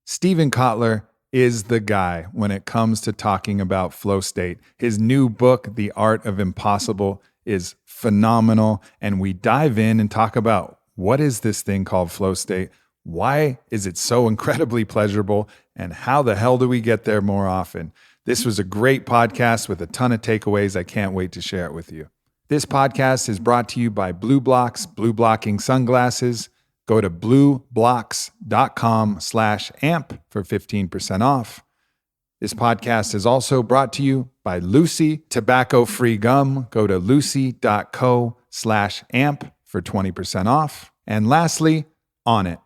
Steven Kotler is the guy when it comes to talking about flow state. His new book, The Art of Impossible, is phenomenal. And we dive in and talk about what is this thing called flow state? Why is it so incredibly pleasurable? And how the hell do we get there more often? This was a great podcast with a ton of takeaways. I can't wait to share it with you. This podcast is brought to you by Blue Blocks, blue blocking sunglasses. Go to blueblocks.com/amp for 15% off. This podcast is also brought to you by Lucy tobacco-free gum. Go to lucy.co/amp for 20% off. And lastly, Onnit.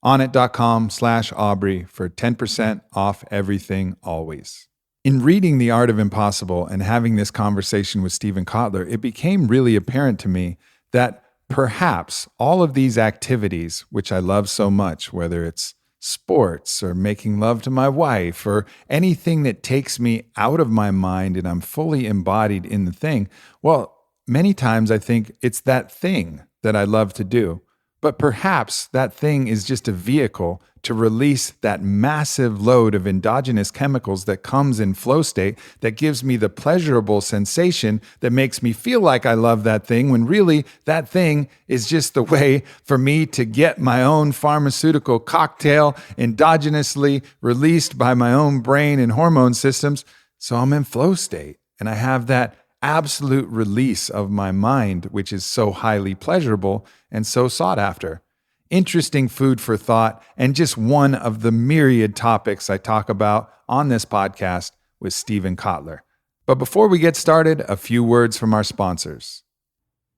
Onnit.com/Aubrey for 10% off everything always. In reading The Art of Impossible and having this conversation with Steven Kotler, it became really apparent to me that perhaps all of these activities, which I love so much, whether it's sports or making love to my wife or anything that takes me out of my mind and I'm fully embodied in the thing, well, many times I think it's that thing that I love to do. But perhaps that thing is just a vehicle to release that massive load of endogenous chemicals that comes in flow state that gives me the pleasurable sensation that makes me feel like I love that thing, when really that thing is just the way for me to get my own pharmaceutical cocktail endogenously released by my own brain and hormone systems. So I'm in flow state and I have that absolute release of my mind, which is so highly pleasurable and so sought after. Interesting food for thought, and just one of the myriad topics I talk about on this podcast with Steven Kotler. But before we get started, a few words from our sponsors.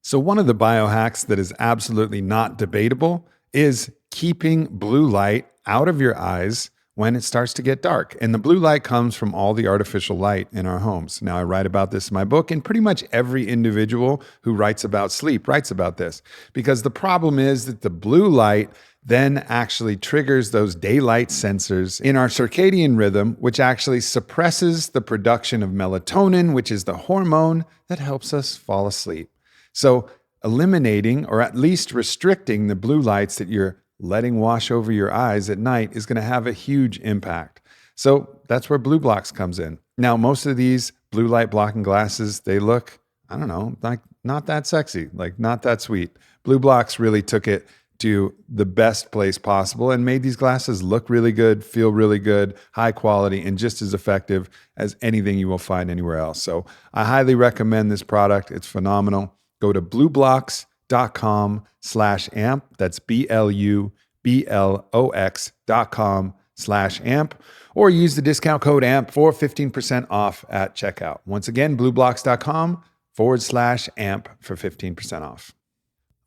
So one of the biohacks that is absolutely not debatable is keeping blue light out of your eyes when it starts to get dark. And the blue light comes from all the artificial light in our homes. Now, I write about this in my book, and pretty much every individual who writes about sleep writes about this, because the problem is that the blue light then actually triggers those daylight sensors in our circadian rhythm, which actually suppresses the production of melatonin, which is the hormone that helps us fall asleep. So eliminating, or at least restricting, the blue lights that you're letting wash over your eyes at night is going to have a huge impact. So that's where Blue Blocks comes in. Now, most of these blue light blocking glasses, they look, I don't know, like not that sexy, like not that sweet. Blue Blocks really took it to the best place possible and made these glasses look really good, feel really good, high quality, and just as effective as anything you will find anywhere else. So I highly recommend this product. It's phenomenal. Go to blueblocks.com/amp. That's BLUBLOX.com/amp, or use the discount code AMP for 15% off at checkout. Once again, blueblocks.com/amp for 15% off.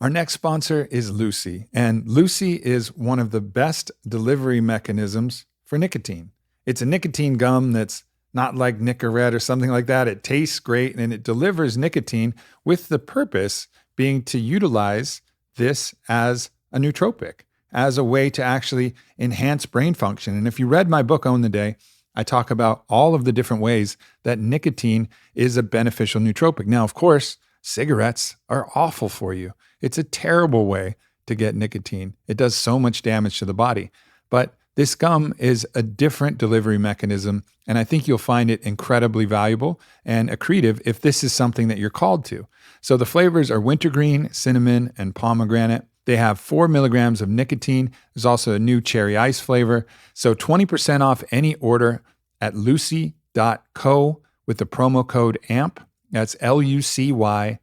Our next sponsor is Lucy, and Lucy is one of the best delivery mechanisms for nicotine. It's a nicotine gum that's not like Nicorette or something like that. It tastes great and it delivers nicotine, with the purpose being to utilize this as a nootropic, as a way to actually enhance brain function. And if you read my book, Own the Day, I talk about all of the different ways that nicotine is a beneficial nootropic. Now, of course, cigarettes are awful for you. It's a terrible way to get nicotine. It does so much damage to the body. But this gum is a different delivery mechanism, and I think you'll find it incredibly valuable and accretive if this is something that you're called to. So the flavors are wintergreen, cinnamon, and pomegranate. They have 4 milligrams of nicotine. There's also a new cherry ice flavor. So 20% off any order at lucy.co with the promo code AMP. That's lucy.co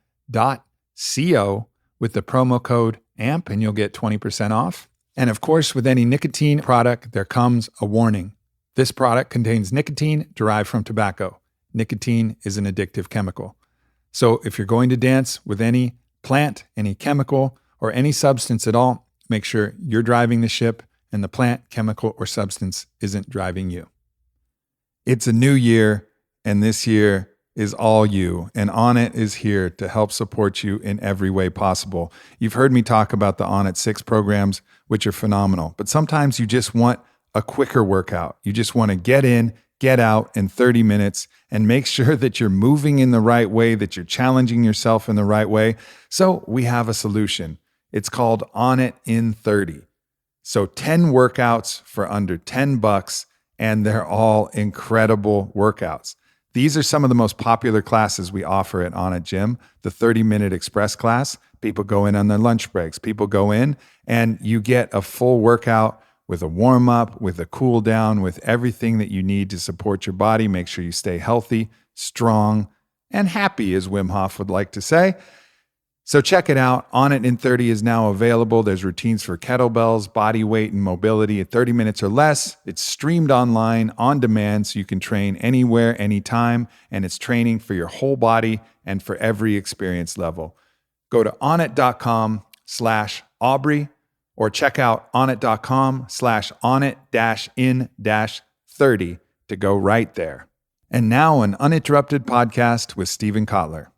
with the promo code AMP, and you'll get 20% off. And of course, with any nicotine product, there comes a warning. This product contains nicotine derived from tobacco. Nicotine is an addictive chemical. So if you're going to dance with any plant, any chemical, or any substance at all, make sure you're driving the ship and the plant, chemical, or substance isn't driving you. It's a new year, and this year is all you, and Onnit is here to help support you in every way possible. You've heard me talk about the Onnit 6 programs, which are phenomenal, but sometimes you just want a quicker workout. You just want to get in, get out in 30 minutes and make sure that you're moving in the right way, that you're challenging yourself in the right way. So we have a solution. It's called Onnit in 30. So 10 workouts for under $10, and they're all incredible workouts. These are some of the most popular classes we offer at On It Gym. The 30-minute express class, people go in on their lunch breaks. People go in and you get a full workout with a warm-up, with a cool down, with everything that you need to support your body. Make sure you stay healthy, strong, and happy, as Wim Hof would like to say. So check it out. On It in 30 is now available. There's routines for kettlebells, body weight, and mobility at 30 minutes or less. It's streamed online on demand so you can train anywhere, anytime, and it's training for your whole body and for every experience level. Go to onit.com/Aubrey or check out onit.com/onit-in-30 to go right there. And now an uninterrupted podcast with Steven Kotler.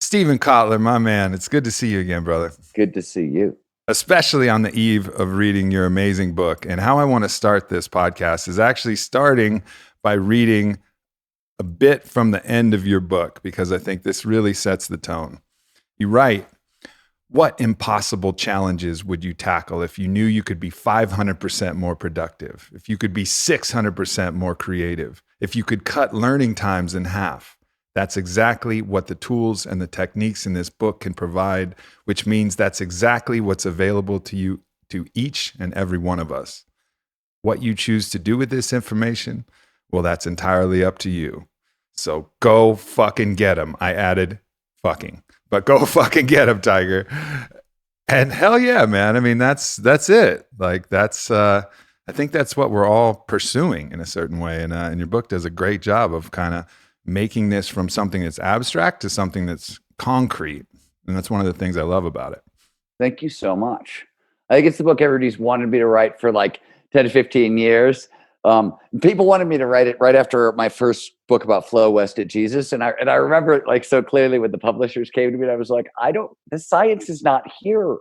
Steven Kotler, my man, it's good to see you again, brother. Good to see you. Especially on the eve of reading your amazing book. And how I want to start this podcast is actually starting by reading a bit from the end of your book, because I think this really sets the tone. You write, what impossible challenges would you tackle if you knew you could be 500% more productive, if you could be 600% more creative, if you could cut learning times in half? That's exactly what the tools and the techniques in this book can provide, which means that's exactly what's available to you, to each and every one of us. What you choose to do with this information, well, that's entirely up to you. So go fucking get them. I added fucking, but go fucking get them, Tiger. And hell yeah, man. I mean, that's it. Like I think that's what we're all pursuing in a certain way. And your book does a great job of kind of making this from something that's abstract to something that's concrete. And that's one of the things I love about it. Thank you so much. I think it's the book everybody's wanted me to write for like 10 to 15 years. People wanted me to write it right after my first book about Flow, West at Jesus. And I remember it like so clearly when the publishers came to me, and I was like, the science is not here.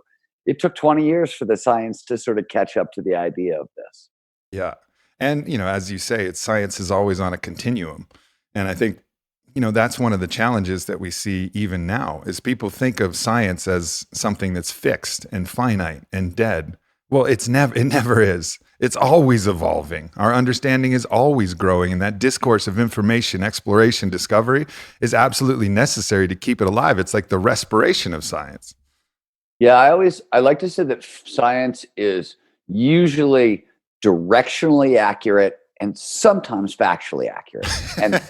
It took 20 years for the science to sort of catch up to the idea of this. Yeah. And, as you say, science is always on a continuum. And I think, that's one of the challenges that we see even now is people think of science as something that's fixed and finite and dead. Well, it never is. It's always evolving. Our understanding is always growing. And that discourse of information, exploration, discovery is absolutely necessary to keep it alive. It's like the respiration of science. Yeah, I like to say that science is usually directionally accurate and sometimes factually accurate. And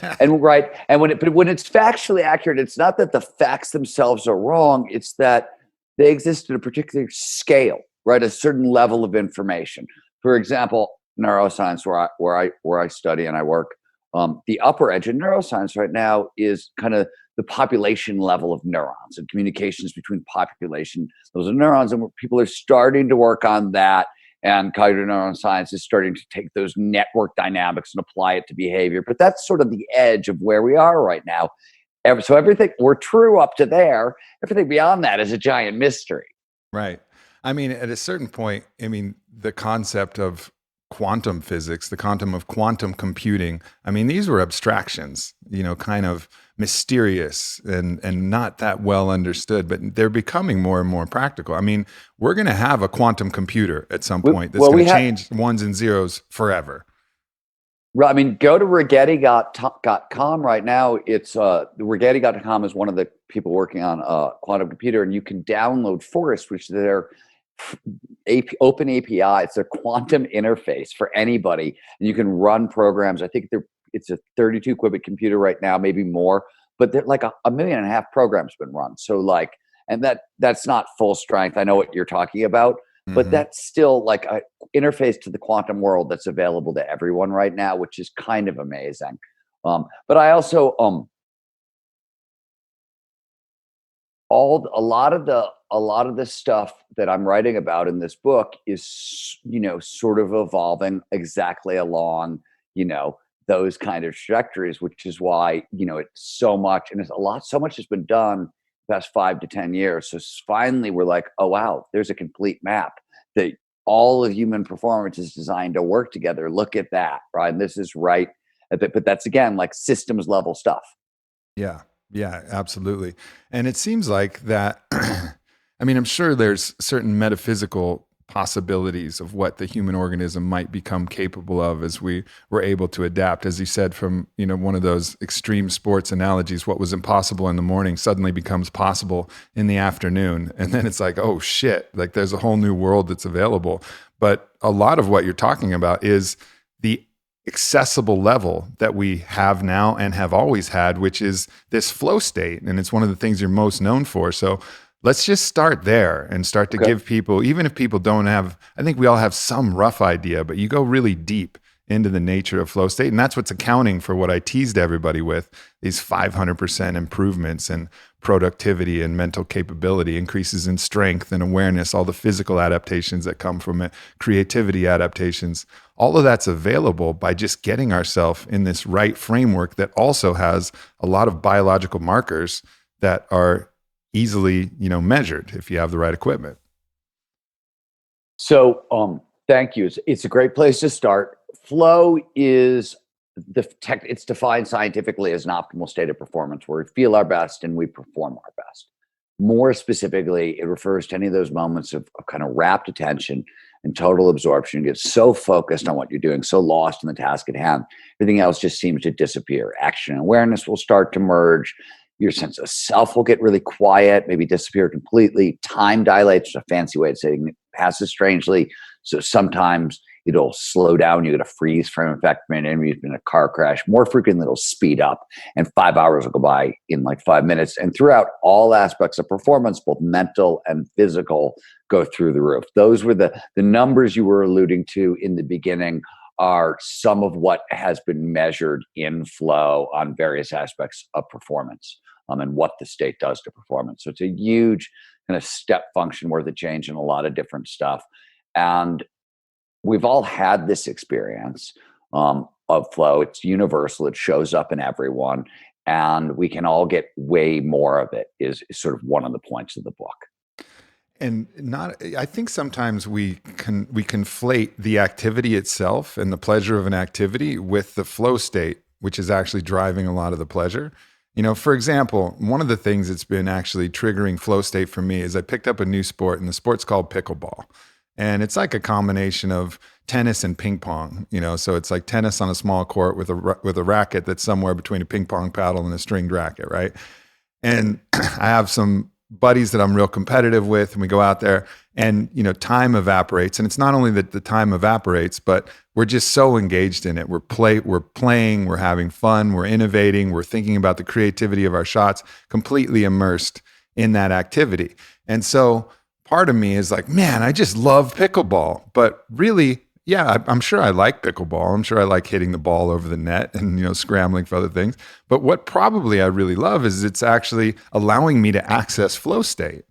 right. And when it's factually accurate, it's not that the facts themselves are wrong. It's that they exist at a particular scale, right? A certain level of information. For example, neuroscience, where I study and I work, the upper edge of neuroscience right now is kind of the population level of neurons and communications between population. Those are neurons, and people are starting to work on that. And cognitive neuroscience is starting to take those network dynamics and apply it to behavior. But that's sort of the edge of where we are right now. So everything, we're true up to there. Everything beyond that is a giant mystery. Right. I mean, at a certain point, the concept of quantum physics, the quantum of quantum computing, these were abstractions, kind of mysterious and not that well understood, but they're becoming more and more practical. We're going to have a quantum computer at some point that's going to change ones and zeros forever. Go to Rigetti.com right now. It's Rigetti.com is one of the people working on a quantum computer, and you can download Forest, which is their open API. It's a quantum interface for anybody, and you can run programs. I think it's a 32 qubit computer right now, maybe more, but they're like 1.5 million programs been run. So and that's not full strength. I know what you're talking about, but that's still like an interface to the quantum world that's available to everyone right now, which is kind of amazing. But I also a lot of the stuff that I'm writing about in this book is, sort of evolving exactly along, those kind of trajectories, which is why, it's so much, and so much has been done the past 5 to 10 years. So finally we're like, oh, wow, there's a complete map that all of human performance is designed to work together. Look at that, right? And this is right. But that's, again, like systems level stuff. Yeah. Yeah, absolutely. And it seems like that, I'm sure there's certain metaphysical possibilities of what the human organism might become capable of as we were able to adapt. As you said, from one of those extreme sports analogies, what was impossible in the morning suddenly becomes possible in the afternoon. And then it's like, oh shit, like there's a whole new world that's available. But a lot of what you're talking about is the accessible level that we have now and have always had, which is this flow state. And it's one of the things you're most known for. So let's just start there and start to give people, even if people don't have, I think we all have some rough idea, but you go really deep into the nature of flow state. And that's what's accounting for what I teased everybody with, these 500% improvements in productivity and mental capability, increases in strength and awareness, all the physical adaptations that come from it, creativity adaptations. All of that's available by just getting ourselves in this right framework that also has a lot of biological markers that are easily, measured if you have the right equipment. So, thank you. It's a great place to start. Flow is it's defined scientifically as an optimal state of performance where we feel our best and we perform our best. More specifically, it refers to any of those moments of kind of rapt attention and total absorption. You get so focused on what you're doing, so lost in the task at hand, everything else just seems to disappear. Action and awareness will start to merge. Your sense of self will get really quiet, maybe disappear completely. Time dilates, is a fancy way of saying it, passes strangely. So sometimes it'll slow down. You get a freeze frame effect, maybe in a car crash. More frequently, it'll speed up, and 5 hours will go by in like 5 minutes. And throughout all aspects of performance, both mental and physical, go through the roof. Those were the numbers you were alluding to in the beginning are some of what has been measured in flow on various aspects of performance, and what the state does to performance. So it's a huge kind of step function worth of change in a lot of different stuff. And we've all had this experience of flow. It's universal. It shows up in everyone. And we can all get way more of it is sort of one of the points of the book. And I think sometimes we conflate the activity itself and the pleasure of an activity with the flow state, which is actually driving a lot of the pleasure. For example, one of the things that's been actually triggering flow state for me is I picked up a new sport, and the sport's called pickleball. And it's like a combination of tennis and ping pong, so it's like tennis on a small court with a racket that's somewhere between a ping pong paddle and a stringed racket, right? And I have some buddies that I'm real competitive with, and we go out there and, time evaporates. And it's not only that the time evaporates, but we're just so engaged in it. We're playing, we're having fun, we're innovating, we're thinking about the creativity of our shots, completely immersed in that activity. And so part of me is like, man, I just love pickleball. But really, yeah, I'm sure I like pickleball. I'm sure I like hitting the ball over the net and, scrambling for other things. But what probably I really love is it's actually allowing me to access flow state,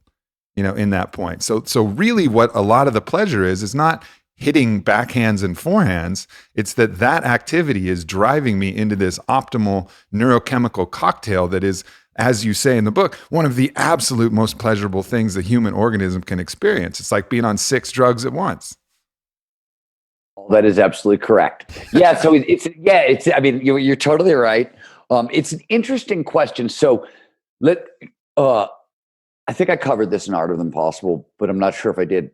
in that point. So really what a lot of the pleasure is not hitting backhands and forehands. It's that activity is driving me into this optimal neurochemical cocktail that is, as you say in the book, one of the absolute most pleasurable things the human organism can experience. It's like being on 6 drugs at once. That is absolutely correct. Yeah. So I mean, you're totally right. It's an interesting question. So I think I covered this in Art of the Impossible, but I'm not sure if I did.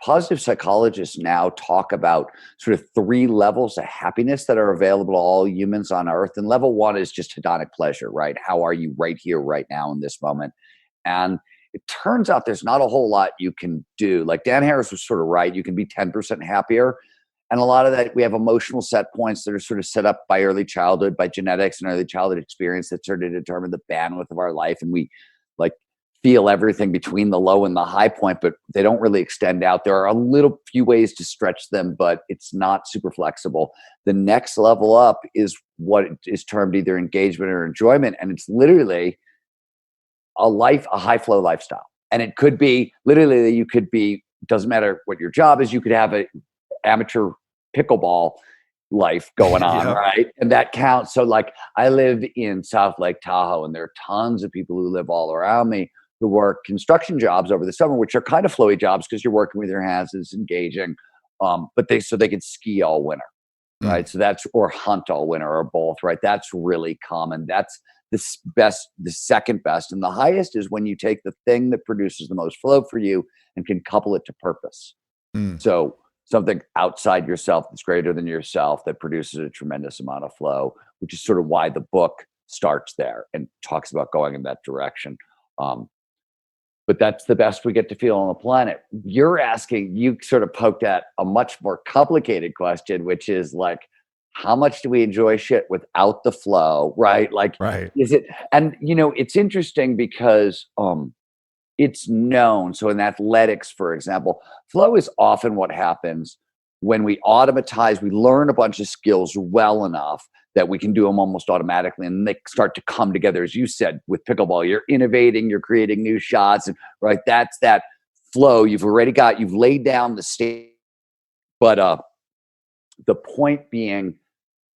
Positive psychologists now talk about sort of 3 levels of happiness that are available to all humans on Earth. And level 1 is just hedonic pleasure, right? How are you right here, right now in this moment? And it turns out there's not a whole lot you can do. Like Dan Harris was sort of right. You can be 10% happier. And a lot of that, we have emotional set points that are sort of set up by early childhood, by genetics and early childhood experience that sort of determine the bandwidth of our life. And we like feel everything between the low and the high point, but they don't really extend out. There are a little few ways to stretch them, but it's not super flexible. The next level up is what is termed either engagement or enjoyment. And it's literally a high flow lifestyle. And it could be literally, doesn't matter what your job is, you could have an amateur pickleball life going on, yeah. Right? And that counts. So like I live in South Lake Tahoe, and there are tons of people who live all around me who work construction jobs over the summer, which are kind of flowy jobs because you're working with your hands, it's engaging. But they can ski all winter, right? So or hunt all winter or both, right? That's really common. That's the second best. And the highest is when you take the thing that produces the most flow for you and can couple it to purpose. Mm. So something outside yourself that's greater than yourself that produces a tremendous amount of flow, which is sort of why the book starts there and talks about going in that direction. Um, but that's the best we get to feel on the planet. You sort of poked at a much more complicated question, which is like, how much do we enjoy shit without the flow, right? Like, Right. is it, and it's interesting because it's known. So in athletics, for example, flow is often what happens when we learn a bunch of skills well enough that we can do them almost automatically, and they start to come together. As you said, with pickleball, you're innovating, you're creating new shots, and right, that's that flow. You've laid down the stage. But the point being,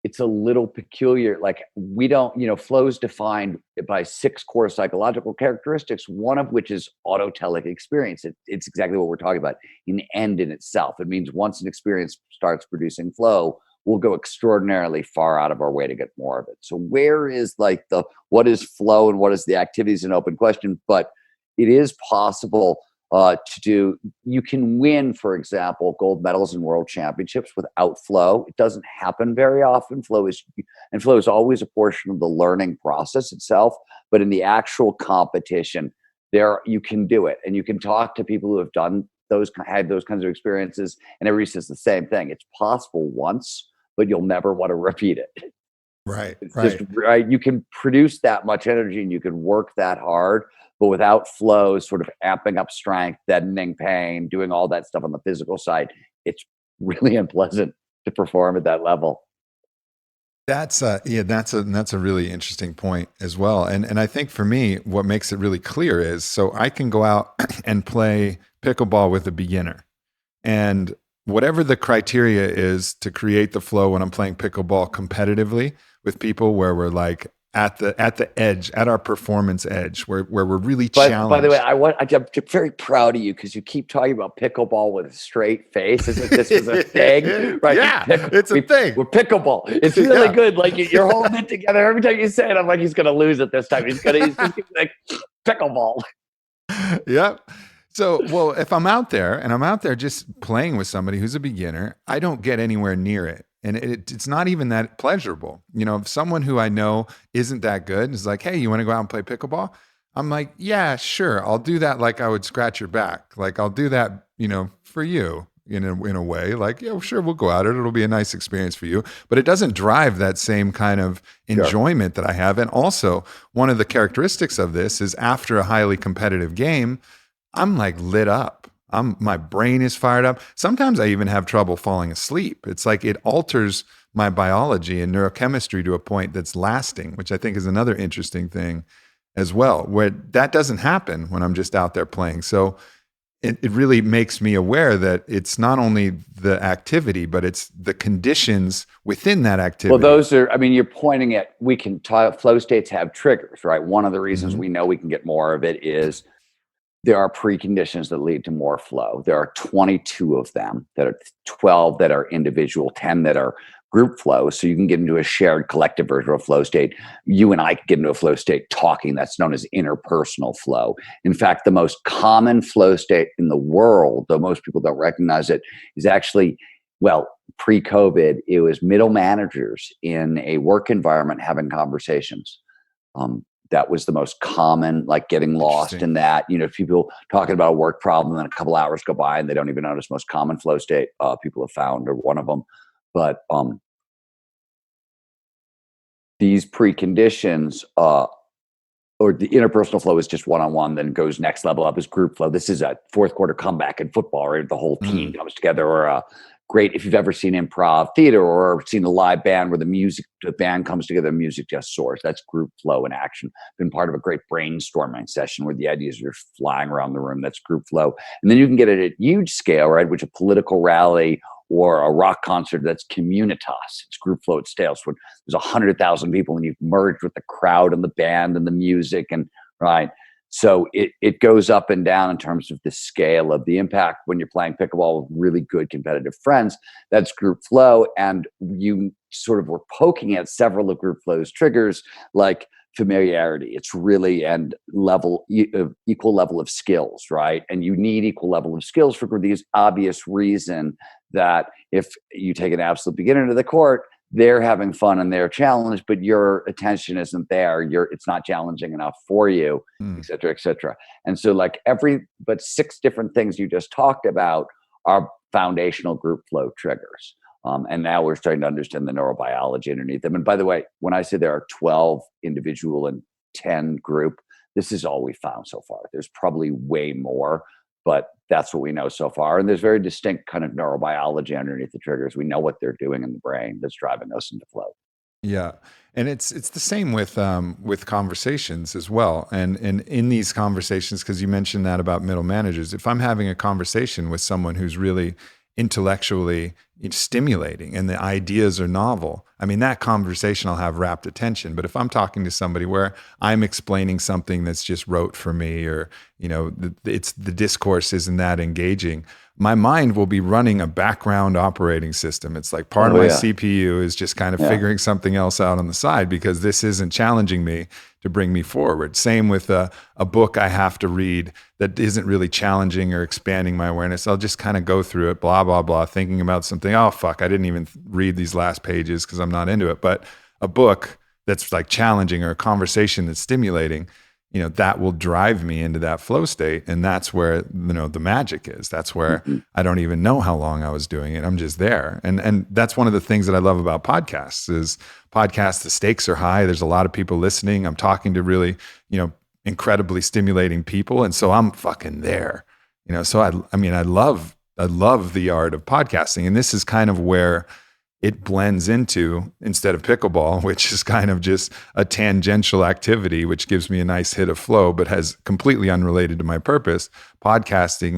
it's a little peculiar. Like, we don't, flow is defined by 6 core psychological characteristics, one of which is autotelic experience. It's exactly what we're talking about, an end in itself. It means once an experience starts producing flow, we'll go extraordinarily far out of our way to get more of it. So where is what is flow and what is the activity is an open question, but it is possible you can win, for example, gold medals in world championships without flow. It doesn't happen very often. Flow is always a portion of the learning process itself, but in the actual competition, you can do it, and you can talk to people who have had those kinds of experiences, and everybody says the same thing. It's possible once, but you'll never want to repeat it. Right. It's Right. just right. You can produce that much energy and you can work that hard, but without flow, sort of amping up strength, deadening pain, doing all that stuff on the physical side, it's really unpleasant to perform at that level. That's that's a really interesting point as well. And I think for me, what makes it really clear is, so I can go out and play pickleball with a beginner, and whatever the criteria is to create the flow when I'm playing pickleball competitively with people, where we're like at the edge, at our performance edge, where we're really challenged. By the way, I'm very proud of you because you keep talking about pickleball with a straight face as if this was a thing, right? Yeah, it's a thing. We're pickleball. It's really good. Like, you're holding it together. Every time you say it, I'm like, he's going to lose it this time. He's like, pickleball. Yep. So, well, if I'm out there just playing with somebody who's a beginner, I don't get anywhere near it. And it's not even that pleasurable. If someone who I know isn't that good is like, hey, you want to go out and play pickleball? I'm like, yeah, sure. I'll do that. Like, I would scratch your back. Like, I'll do that, for you in a way. Like, yeah, sure, we'll go out. It'll be a nice experience for you. But it doesn't drive that same kind of enjoyment that I have. And also, one of the characteristics of this is, after a highly competitive game, I'm like lit up. My brain is fired up. Sometimes I even have trouble falling asleep. It's like it alters my biology and neurochemistry to a point that's lasting, which I think is another interesting thing as well, where that doesn't happen when I'm just out there playing. So it really makes me aware that it's not only the activity, but it's the conditions within that activity. Well, you're pointing at, we can talk, flow states have triggers, right? One of the reasons we know we can get more of it is there are preconditions that lead to more flow. There are 22 of them, that are 12 that are individual, 10 that are group flow. So you can get into a shared collective version of a flow state. You and I can get into a flow state talking. That's known as interpersonal flow. In fact, the most common flow state in the world, though most people don't recognize it, is actually, pre-COVID, it was middle managers in a work environment having conversations. That was the most common, like getting lost in that. People talking about a work problem, and a couple hours go by and they don't even notice. Most common flow state people have found, or one of them. But these preconditions, or the interpersonal flow, is just one-on-one, then goes next level up as group flow. This is a fourth quarter comeback in football, right? The whole team comes together. Or great, if you've ever seen improv theater or seen a live band where the band comes together, music just soars. That's group flow in action. Been part of a great brainstorming session where the ideas are flying around the room. That's group flow. And then you can get it at huge scale, right? Which a political rally or a rock concert, that's communitas. It's group flow at scale. So when there's 100,000 people and you've merged with the crowd and the band and the music, and right. So it goes up and down in terms of the scale of the impact. When you're playing pickleball with really good competitive friends, that's group flow. And you sort of were poking at several of group flow's triggers, like familiarity. It's really and equal level of skills, right? And you need equal level of skills for these obvious reason that if you take an absolute beginner to the court, they're having fun and they're challenged, but your attention isn't there. It's not challenging enough for you, et cetera, et cetera. And so but 6 different things you just talked about are foundational group flow triggers. And now we're starting to understand the neurobiology underneath them. And by the way, when I say there are 12 individual and 10 group, this is all we found so far. There's probably way more, but that's what we know so far. And there's very distinct kind of neurobiology underneath the triggers. We know what they're doing in the brain that's driving us into flow. Yeah. And it's the same with conversations as well. And in these conversations, because you mentioned that about middle managers, if I'm having a conversation with someone who's really intellectually stimulating and the ideas are novel, I mean, that conversation I'll have rapt attention. But if I'm talking to somebody where I'm explaining something that's just rote for me, or the discourse isn't that engaging, my mind will be running a background operating system. It's like part of my CPU is just kind of figuring something else out on the side because this isn't challenging me to bring me forward. Same with a book I have to read that isn't really challenging or expanding my awareness. I'll just kind of go through it, blah, blah, blah, thinking about something. Oh, fuck, I didn't even read these last pages because I'm not into it. But a book that's like challenging or a conversation that's stimulating, that will drive me into that flow state. And that's where, the magic is. That's where I don't even know how long I was doing it. I'm just there. And that's one of the things that I love about podcasts is the stakes are high. There's a lot of people listening. I'm talking to really, incredibly stimulating people. And so I'm fucking there, so I love the art of podcasting. And this is kind of where it blends into, instead of pickleball, which is kind of just a tangential activity, which gives me a nice hit of flow, but has completely unrelated to my purpose. Podcasting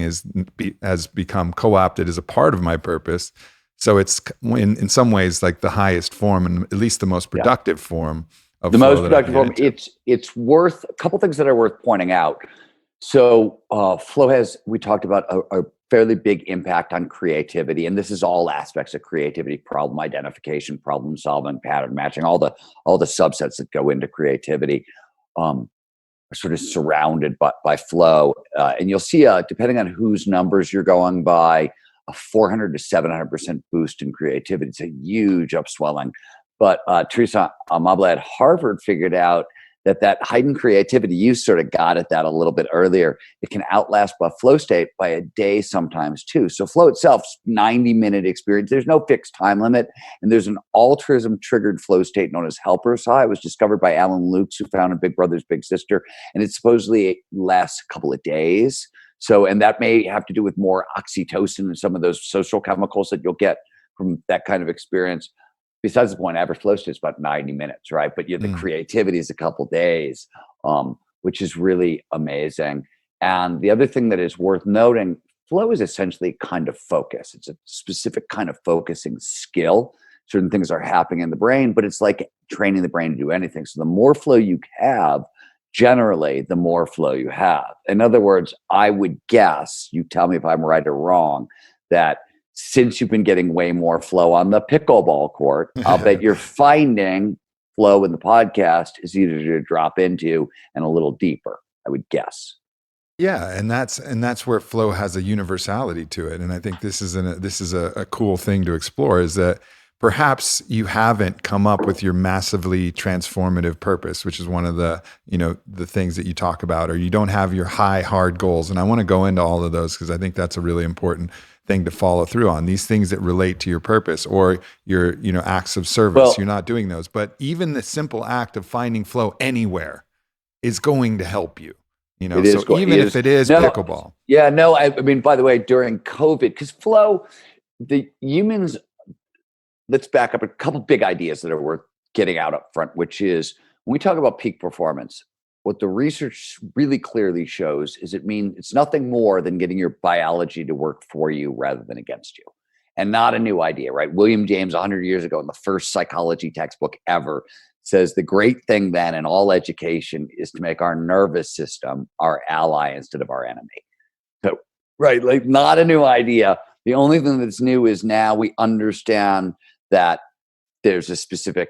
has become co-opted as a part of my purpose. So it's in some ways like the highest form, and at least the most productive form of the flow. Most productive form. It's worth a couple things that are worth pointing out. So flow has, we talked about a fairly big impact on creativity. And this is all aspects of creativity: problem identification, problem solving, pattern matching, all the subsets that go into creativity are sort of surrounded by flow. And you'll see, depending on whose numbers you're going by, a 400 to 700% boost in creativity. It's a huge upswelling. But Teresa Amabile at Harvard figured out that heightened creativity, you sort of got at that a little bit earlier, it can outlast a flow state by a day sometimes too. So flow itself, 90-minute experience. There's no fixed time limit. And there's an altruism triggered flow state known as helper's high. It was discovered by Alan Lukes, who founded Big Brothers Big Sister. And it supposedly lasts a couple of days. So, and that may have to do with more oxytocin and some of those social chemicals that you'll get from that kind of experience. Besides the point, average flow state is about 90 minutes, right? But the creativity is a couple days, which is really amazing. And the other thing that is worth noting, flow is essentially a kind of focus. It's a specific kind of focusing skill. Certain things are happening in the brain, but it's like training the brain to do anything. So the more flow you have, generally, the more flow you have. In other words, I would guess, you tell me if I'm right or wrong, that since you've been getting way more flow on the pickleball court, I'll bet you're finding flow in the podcast is easier to drop into and a little deeper, I would guess. Yeah, and that's where flow has a universality to it. And I think this is a cool thing to explore, is that perhaps you haven't come up with your massively transformative purpose, which is one of the things that you talk about, or you don't have your high, hard goals. And I want to go into all of those because I think that's a really important thing to follow through on. These things that relate to your purpose or your acts of service. You're not doing those. But even the simple act of finding flow anywhere is going to help you. Even if it is pickleball. Yeah, no, I mean, by the way, during COVID, because flow, the humans, let's back up a couple big ideas that are worth getting out up front, which is when we talk about peak performance, what the research really clearly shows is it's nothing more than getting your biology to work for you rather than against you. And not a new idea, right? William James, 100 years ago, in the first psychology textbook ever, says the great thing then in all education is to make our nervous system our ally instead of our enemy. So, right, like not a new idea. The only thing that's new is now we understand that there's a specific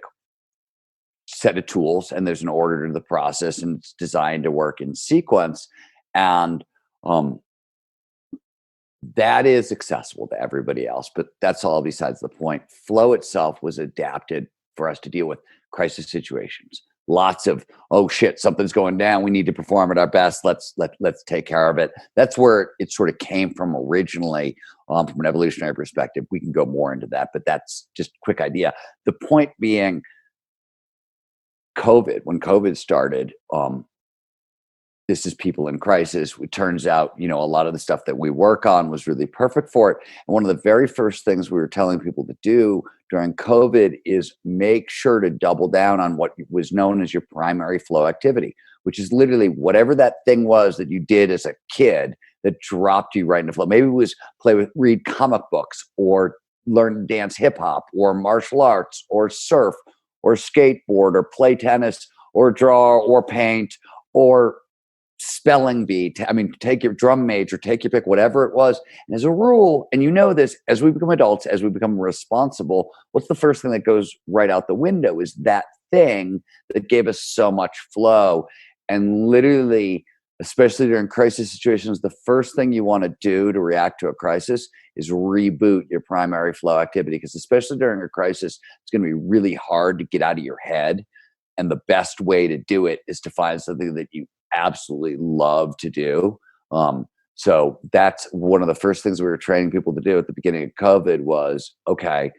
set of tools, and there's an order to the process, and it's designed to work in sequence. And that is accessible to everybody else, but that's all besides the point. Flow itself was adapted for us to deal with crisis situations. Lots of, oh shit, something's going down. We need to perform at our best. Let's take care of it. That's where it sort of came from originally, from an evolutionary perspective. We can go more into that, but that's just a quick idea. The point being, when COVID started, this is people in crisis. It turns out, a lot of the stuff that we work on was really perfect for it. And one of the very first things we were telling people to do during COVID is make sure to double down on what was known as your primary flow activity, which is literally whatever that thing was that you did as a kid that dropped you right into flow. Maybe it was read comic books, or learn to dance hip hop, or martial arts, or surf, or skateboard, or play tennis, or draw, or paint, or spelling bee. Take your drum major, take your pick, whatever it was. And as a rule, and this, as we become adults, as we become responsible, what's the first thing that goes right out the window is that thing that gave us so much flow. And literally, especially during crisis situations, the first thing you want to do to react to a crisis is reboot your primary flow activity, because especially during a crisis, it's going to be really hard to get out of your head. And the best way to do it is to find something that you absolutely love to do. So that's one of the first things we were training people to do at the beginning of COVID was, okay,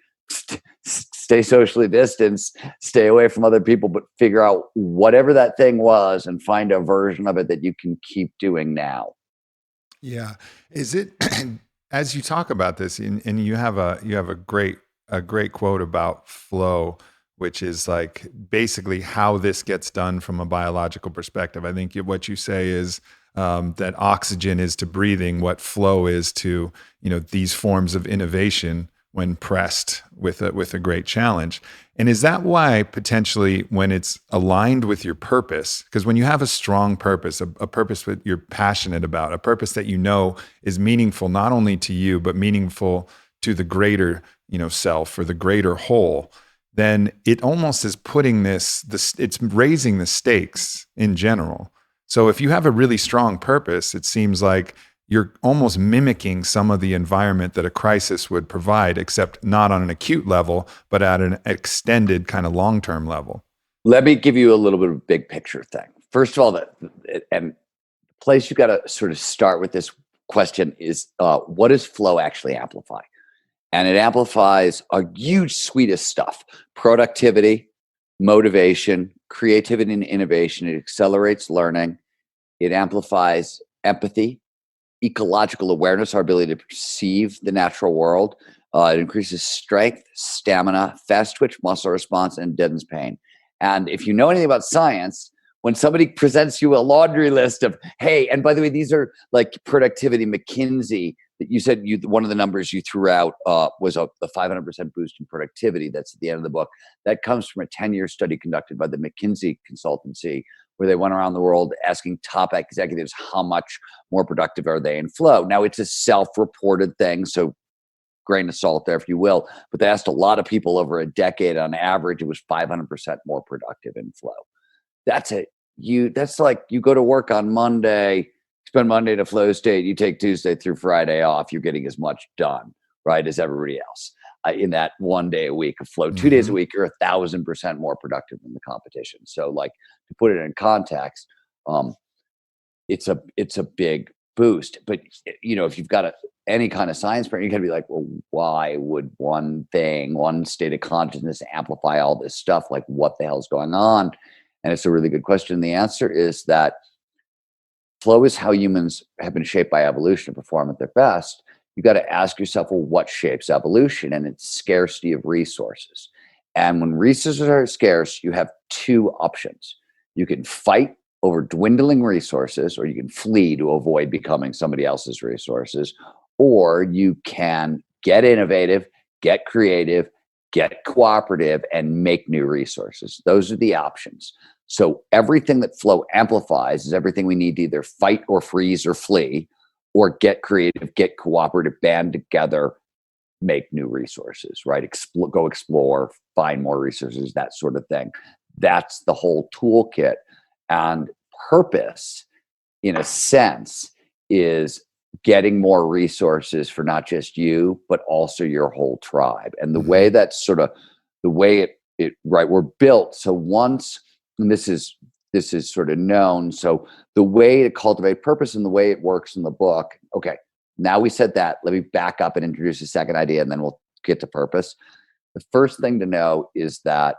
stay socially distanced, stay away from other people, but figure out whatever that thing was and find a version of it that you can keep doing now. Yeah. Is it, as you talk about this, and you have a great quote about flow, which is like basically how this gets done from a biological perspective. I think what you say is that oxygen is to breathing what flow is to, these forms of innovation when pressed with a great challenge. And is that why potentially when it's aligned with your purpose, because when you have a strong purpose, a purpose that you're passionate about, a purpose that is meaningful not only to you, but meaningful to the greater, self or the greater whole, then it almost is putting it's raising the stakes in general. So if you have a really strong purpose, it seems like you're almost mimicking some of the environment that a crisis would provide, except not on an acute level, but at an extended kind of long-term level. Let me give you a little bit of a big picture thing. First of all, the place you got to sort of start with this question is, what does flow actually amplify? And it amplifies a huge suite of stuff: productivity, motivation, creativity, and innovation. It accelerates learning. It amplifies empathy, ecological awareness, our ability to perceive the natural world. It increases strength, stamina, fast twitch muscle response, and deadens pain. And if you know anything about science, when somebody presents you a laundry list of, hey, and by the way, these are like productivity, McKinsey, that you said one of the numbers you threw out was the 500% boost in productivity. That's at the end of the book. That comes from a 10-year study conducted by the McKinsey consultancy, where they went around the world asking top executives how much more productive are they in flow. Now, it's a self-reported thing, so grain of salt there, if you will. But they asked a lot of people over a decade. On average, it was 500% more productive in flow. That's like you go to work on Monday, spend Monday in a flow state, you take Tuesday through Friday off, you're getting as much done, right, as everybody else in that 1 day a week of flow. 2 days a week, you're 1,000% more productive than the competition. So, like, to put it in context, it's a big boost. But if you've got any kind of science brain, you got to be like, well, why would one state of consciousness amplify all this stuff? Like, what the hell's going on? And it's a really good question. The answer is that flow is how humans have been shaped by evolution to perform at their best. You got to ask yourself, well, what shapes evolution? And it's scarcity of resources. And when resources are scarce, you have two options. You can fight over dwindling resources, or you can flee to avoid becoming somebody else's resources, or you can get innovative, get creative, get cooperative, and make new resources. Those are the options. So everything that flow amplifies is everything we need to either fight or freeze or flee, or get creative, get cooperative, band together, make new resources, right? Go explore, find more resources, that sort of thing. That's the whole toolkit. And purpose, in a sense, is getting more resources for not just you, but also your whole tribe. And the way that's sort of the way it right, we're built. So once, and this is sort of known. So the way to cultivate purpose and the way it works in the book. Okay, now we said that. Let me back up and introduce a second idea, and then we'll get to purpose. The first thing to know is that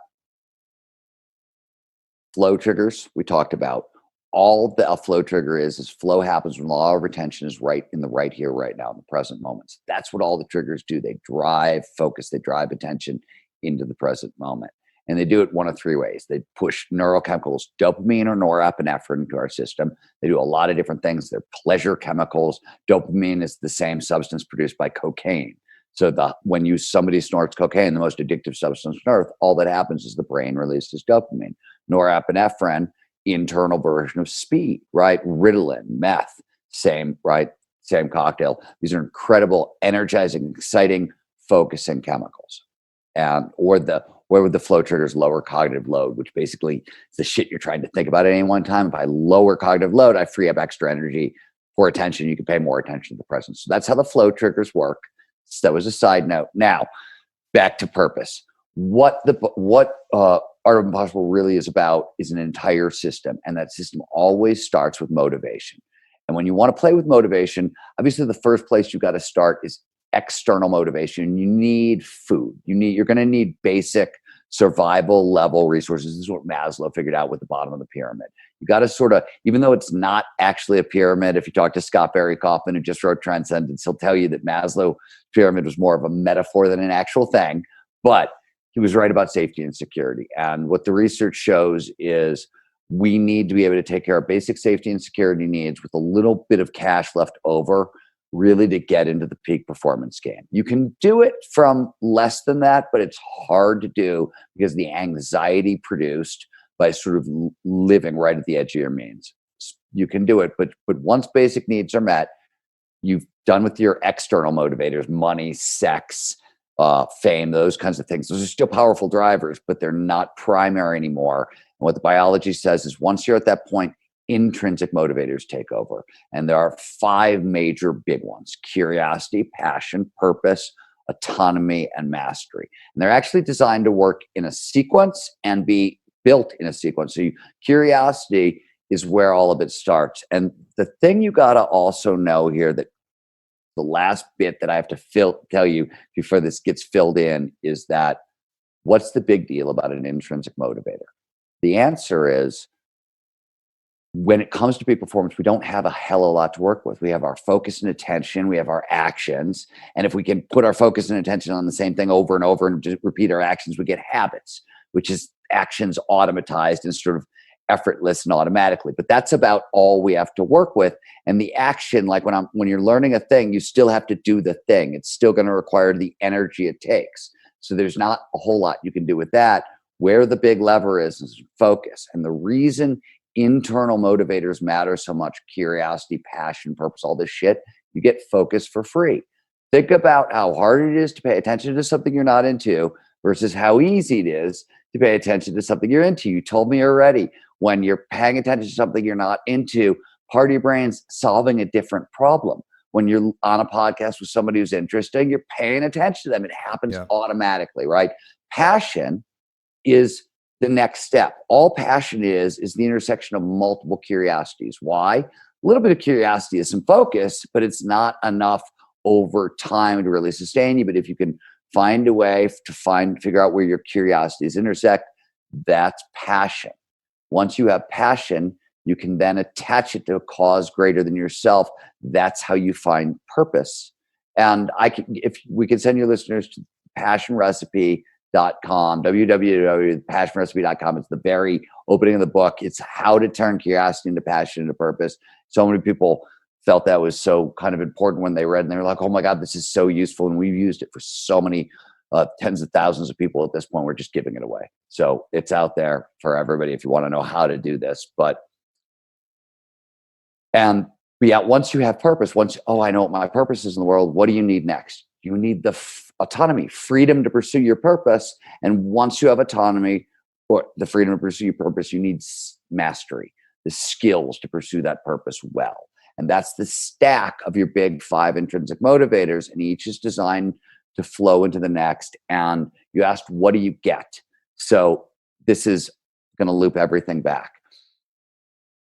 flow triggers, we talked about. All the flow trigger is flow happens when the law of retention is right in the right here, right now, in the present moments. That's what all the triggers do. They drive focus, they drive attention into the present moment. And they do it one of three ways. They push neurochemicals, dopamine or norepinephrine, into our system. They do a lot of different things. They're pleasure chemicals. Dopamine is the same substance produced by cocaine. So when somebody snorts cocaine, the most addictive substance on earth, all that happens is the brain releases dopamine. Norepinephrine, internal version of speed, right? Ritalin, meth, same, right? Same cocktail. These are incredible, energizing, exciting, focusing chemicals. And where would the flow triggers lower cognitive load, which basically is the shit you're trying to think about at any one time. If I lower cognitive load, I free up extra energy for attention. You can pay more attention to the present. So that's how the flow triggers work. So that was a side note. Now, back to purpose. What Art of Impossible really is about is an entire system, and that system always starts with motivation. And when you want to play with motivation, obviously the first place you got to start is external motivation. You need food. You're going to need basic survival level resources. This is what Maslow figured out with the bottom of the pyramid. You got to sort of, even though it's not actually a pyramid, if you talk to Scott Barry Kaufman, who just wrote Transcendence, he'll tell you that Maslow's pyramid was more of a metaphor than an actual thing. But he was right about safety and security. And what the research shows is we need to be able to take care of basic safety and security needs with a little bit of cash left over, really, to get into the peak performance game. You can do it from less than that, but it's hard to do because the anxiety produced by sort of living right at the edge of your means. You can do it, but once basic needs are met, you've done with your external motivators, money, sex, fame, those kinds of things. Those are still powerful drivers, but they're not primary anymore. And what the biology says is once you're at that point, intrinsic motivators take over. And there are 5 major big ones: curiosity, passion, purpose, autonomy, and mastery. And they're actually designed to work in a sequence and be built in a sequence. So curiosity is where all of it starts. And the thing you got to also know here, that the last bit that I have to tell you before this gets filled in, is that what's the big deal about an intrinsic motivator? The answer is, when it comes to peak performance, we don't have a hell of a lot to work with. We have our focus and attention. We have our actions. And if we can put our focus and attention on the same thing over and over and just repeat our actions, we get habits, which is actions automatized and sort of effortless and automatically. But that's about all we have to work with. And the action, like when you're learning a thing, you still have to do the thing. It's still going to require the energy it takes. So there's not a whole lot you can do with that. Where the big lever is focus. And the reason internal motivators matter so much, curiosity, passion, purpose, all this shit, you get focus for free. Think about how hard it is to pay attention to something you're not into versus how easy it is to pay attention to something you're into. You told me already, when you're paying attention to something you're not into, part of your brain's solving a different problem. When you're on a podcast with somebody who's interesting, you're paying attention to them. It happens automatically, right? Passion is the next step. All passion is the intersection of multiple curiosities. Why? A little bit of curiosity is some focus, but it's not enough over time to really sustain you. But if you can find a way to figure out where your curiosities intersect, that's passion. Once you have passion, you can then attach it to a cause greater than yourself. That's how you find purpose. And if we can send your listeners to passionrecipe.com, www.passionrecipe.com. It's the very opening of the book. It's how to turn curiosity into passion into purpose. So many people felt that was so kind of important when they read, and they were like, oh my God, this is so useful. And we've used it for so many tens of thousands of people at this point. We're just giving it away. So it's out there for everybody if you want to know how to do this. Once you have purpose, I know what my purpose is in the world, what do you need next? You need the autonomy, freedom to pursue your purpose. And once you have autonomy, or the freedom to pursue your purpose, you need mastery, the skills to pursue that purpose well. And that's the stack of your big 5 intrinsic motivators, and each is designed to flow into the next. And you asked, what do you get? So this is going to loop everything back.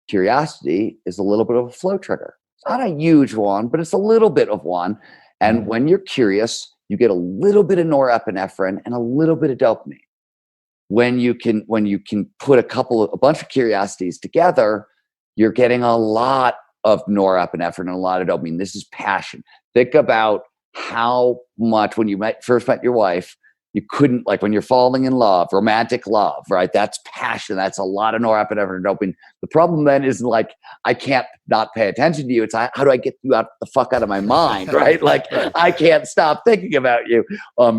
Curiosity is a little bit of a flow trigger. It's not a huge one, but it's a little bit of one. And when you're curious, you get a little bit of norepinephrine and a little bit of dopamine. When you can put a bunch of curiosities together, you're getting a lot of norepinephrine and a lot of dopamine. This is passion. Think about how much when you first met your wife, you couldn't, like when you're falling in love, romantic love, right? That's passion. That's a lot of norepinephrine and dopamine. The problem then isn't like, I can't not pay attention to you. It's how do I get you the fuck out of my mind, right? Like I can't stop thinking about you.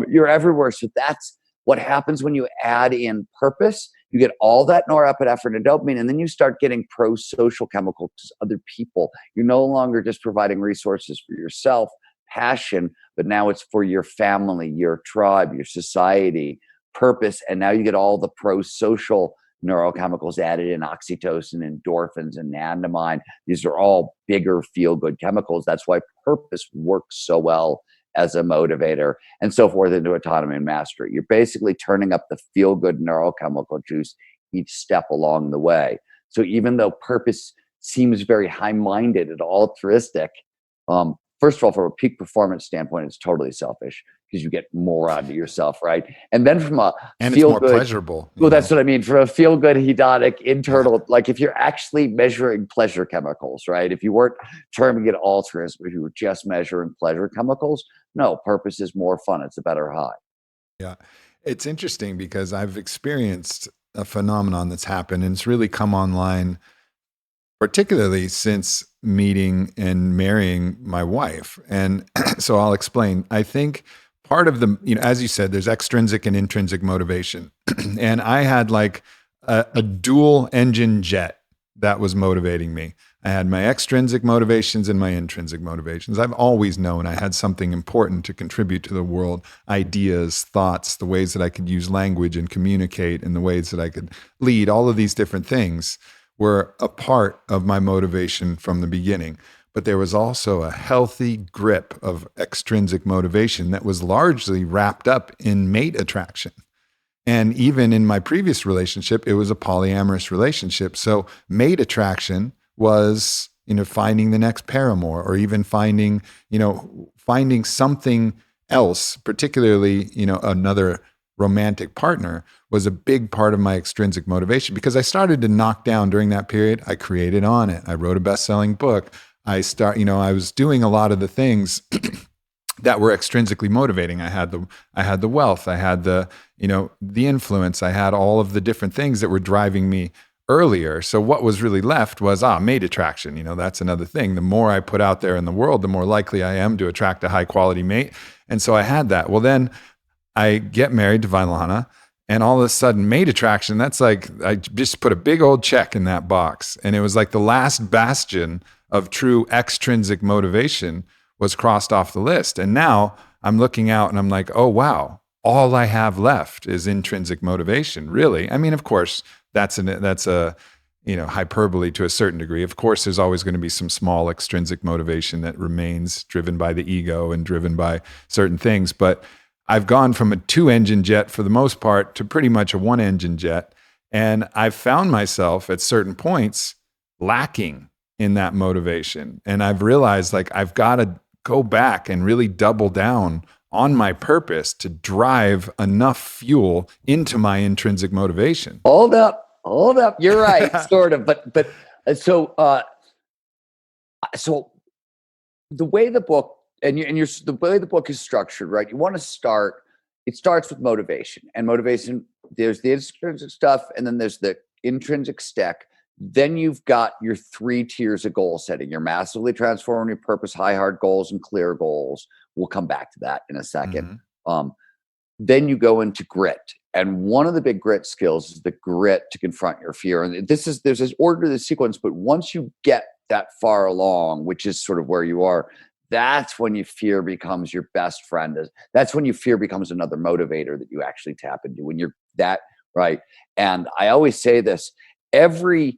You're everywhere. So that's what happens when you add in purpose. You get all that norepinephrine and dopamine, and then you start getting pro-social chemicals to other people. You're no longer just providing resources for yourself, passion, but now it's for your family, your tribe, your society, purpose. And now you get all the pro-social neurochemicals added in, oxytocin, endorphins, and anandamide. These are all bigger feel-good chemicals. That's why purpose works so well as a motivator, and so forth into autonomy and mastery. You're basically turning up the feel-good neurochemical juice each step along the way. So even though purpose seems very high-minded and altruistic, first of all, from a peak performance standpoint, it's totally selfish because you get more out of yourself, right? And then from a and feel it's more good, pleasurable. Well, that's what I mean. From a feel-good, hedonic, internal, like if you're actually measuring pleasure chemicals, right? If you weren't terming it altruism, if you were just measuring pleasure chemicals, no, purpose is more fun. It's a better high. Yeah. It's interesting because I've experienced a phenomenon that's happened, and it's really come online, particularly since meeting and marrying my wife. And so I'll explain. I think part of the, as you said, there's extrinsic and intrinsic motivation. And I had like a dual engine jet that was motivating me. I had my extrinsic motivations and my intrinsic motivations. I've always known I had something important to contribute to the world, ideas, thoughts, the ways that I could use language and communicate, and the ways that I could lead. All of these different things were a part of my motivation from the beginning. But there was also a healthy grip of extrinsic motivation that was largely wrapped up in mate attraction. And even in my previous relationship, it was a polyamorous relationship. So mate attraction was, finding the next paramour, or even finding something else, particularly, another romantic partner, was a big part of my extrinsic motivation, because I started to knock down during that period. I created on it. I wrote a best-selling book. I was doing a lot of the things that were extrinsically motivating. I had the wealth, I had the influence, I had all of the different things that were driving me earlier. So what was really left was mate attraction. That's another thing. The more I put out there in the world, the more likely I am to attract a high quality mate. And so I had that. Well, then I get married to Vailana, and all of a sudden mate attraction, that's like, I just put a big old check in that box. And it was like the last bastion of true extrinsic motivation was crossed off the list. And now I'm looking out and I'm like, oh, wow, all I have left is intrinsic motivation. Really? I mean, of course, that's a hyperbole to a certain degree. Of course, there's always going to be some small extrinsic motivation that remains driven by the ego and driven by certain things. But I've gone from a 2-engine jet for the most part to pretty much a 1-engine jet. And I've found myself at certain points lacking in that motivation. And I've realized like I've got to go back and really double down on my purpose to drive enough fuel into my intrinsic motivation. Hold up. You're right, sort of. But so the way the book the way the book is structured, right? You want to start. It starts with motivation, and motivation. There's the extrinsic stuff, and then there's the intrinsic stack. Then you've got your 3 tiers of goal setting. Your massively transforming your purpose, high, hard goals, and clear goals. We'll come back to that in a second. Mm-hmm. Then you go into grit. And one of the big grit skills is the grit to confront your fear. And there's this order to the sequence, but once you get that far along, which is sort of where you are, that's when your fear becomes your best friend. That's when your fear becomes another motivator that you actually tap into. right? And I always say this, everybody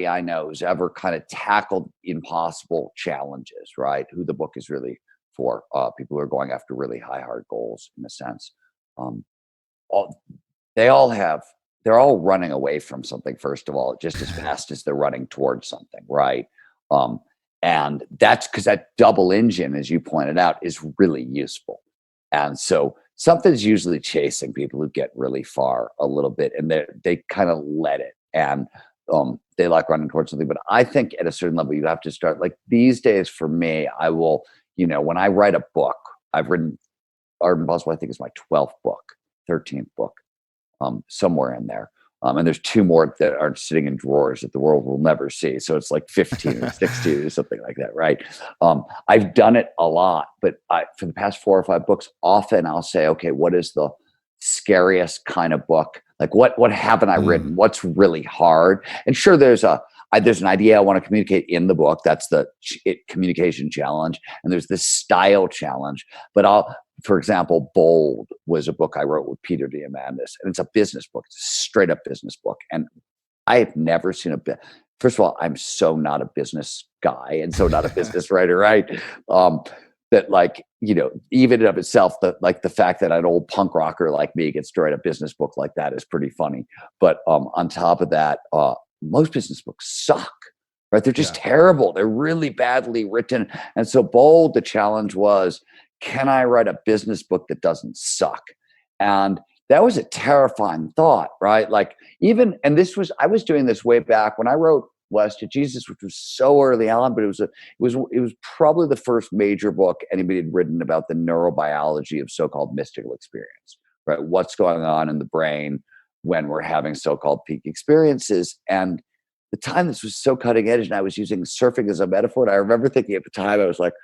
I know who's ever kind of tackled impossible challenges, right? Who the book is really for, people who are going after really high, hard goals in a sense. Um, all, they all have, they're all running away from something, first of all, just as fast as they're running towards something, right? Um, and that's because that double engine, as you pointed out, is really useful. And so something's usually chasing people who get really far a little bit, and they kind of let it. And they like running towards something. But I think at a certain level, you have to start, like these days for me, I will, when I write a book, I've written Art Impossible, I think is my 12th book, 13th book, somewhere in there. And there's two more that are sitting in drawers that the world will never see. So it's like 15 or 16 or something like that, right? I've done it a lot, but for the past 4 or 5 books, often I'll say, okay, what is the scariest kind of book? Like what haven't I written? What's really hard? And sure, there's an idea I want to communicate in the book. That's the communication challenge. And there's this style challenge. But for example, Bold was a book I wrote with Peter Diamandis, and it's a business book. It's a straight up business book. And I have never seen first of all, I'm so not a business guy and so not a business writer, right? That like, even in of itself, the fact that an old punk rocker like me gets to write a business book like that is pretty funny. But on top of that, most business books suck, right? They're just terrible. They're really badly written. And so Bold, the challenge was, can I write a business book that doesn't suck? And that was a terrifying thought, right? Like and I was doing this way back when I wrote West to Jesus, which was so early on, but it was probably the first major book anybody had written about the neurobiology of so-called mystical experience, right? What's going on in the brain when we're having so-called peak experiences. And the time this was so cutting edge, and I was using surfing as a metaphor. And I remember thinking at the time, I was like,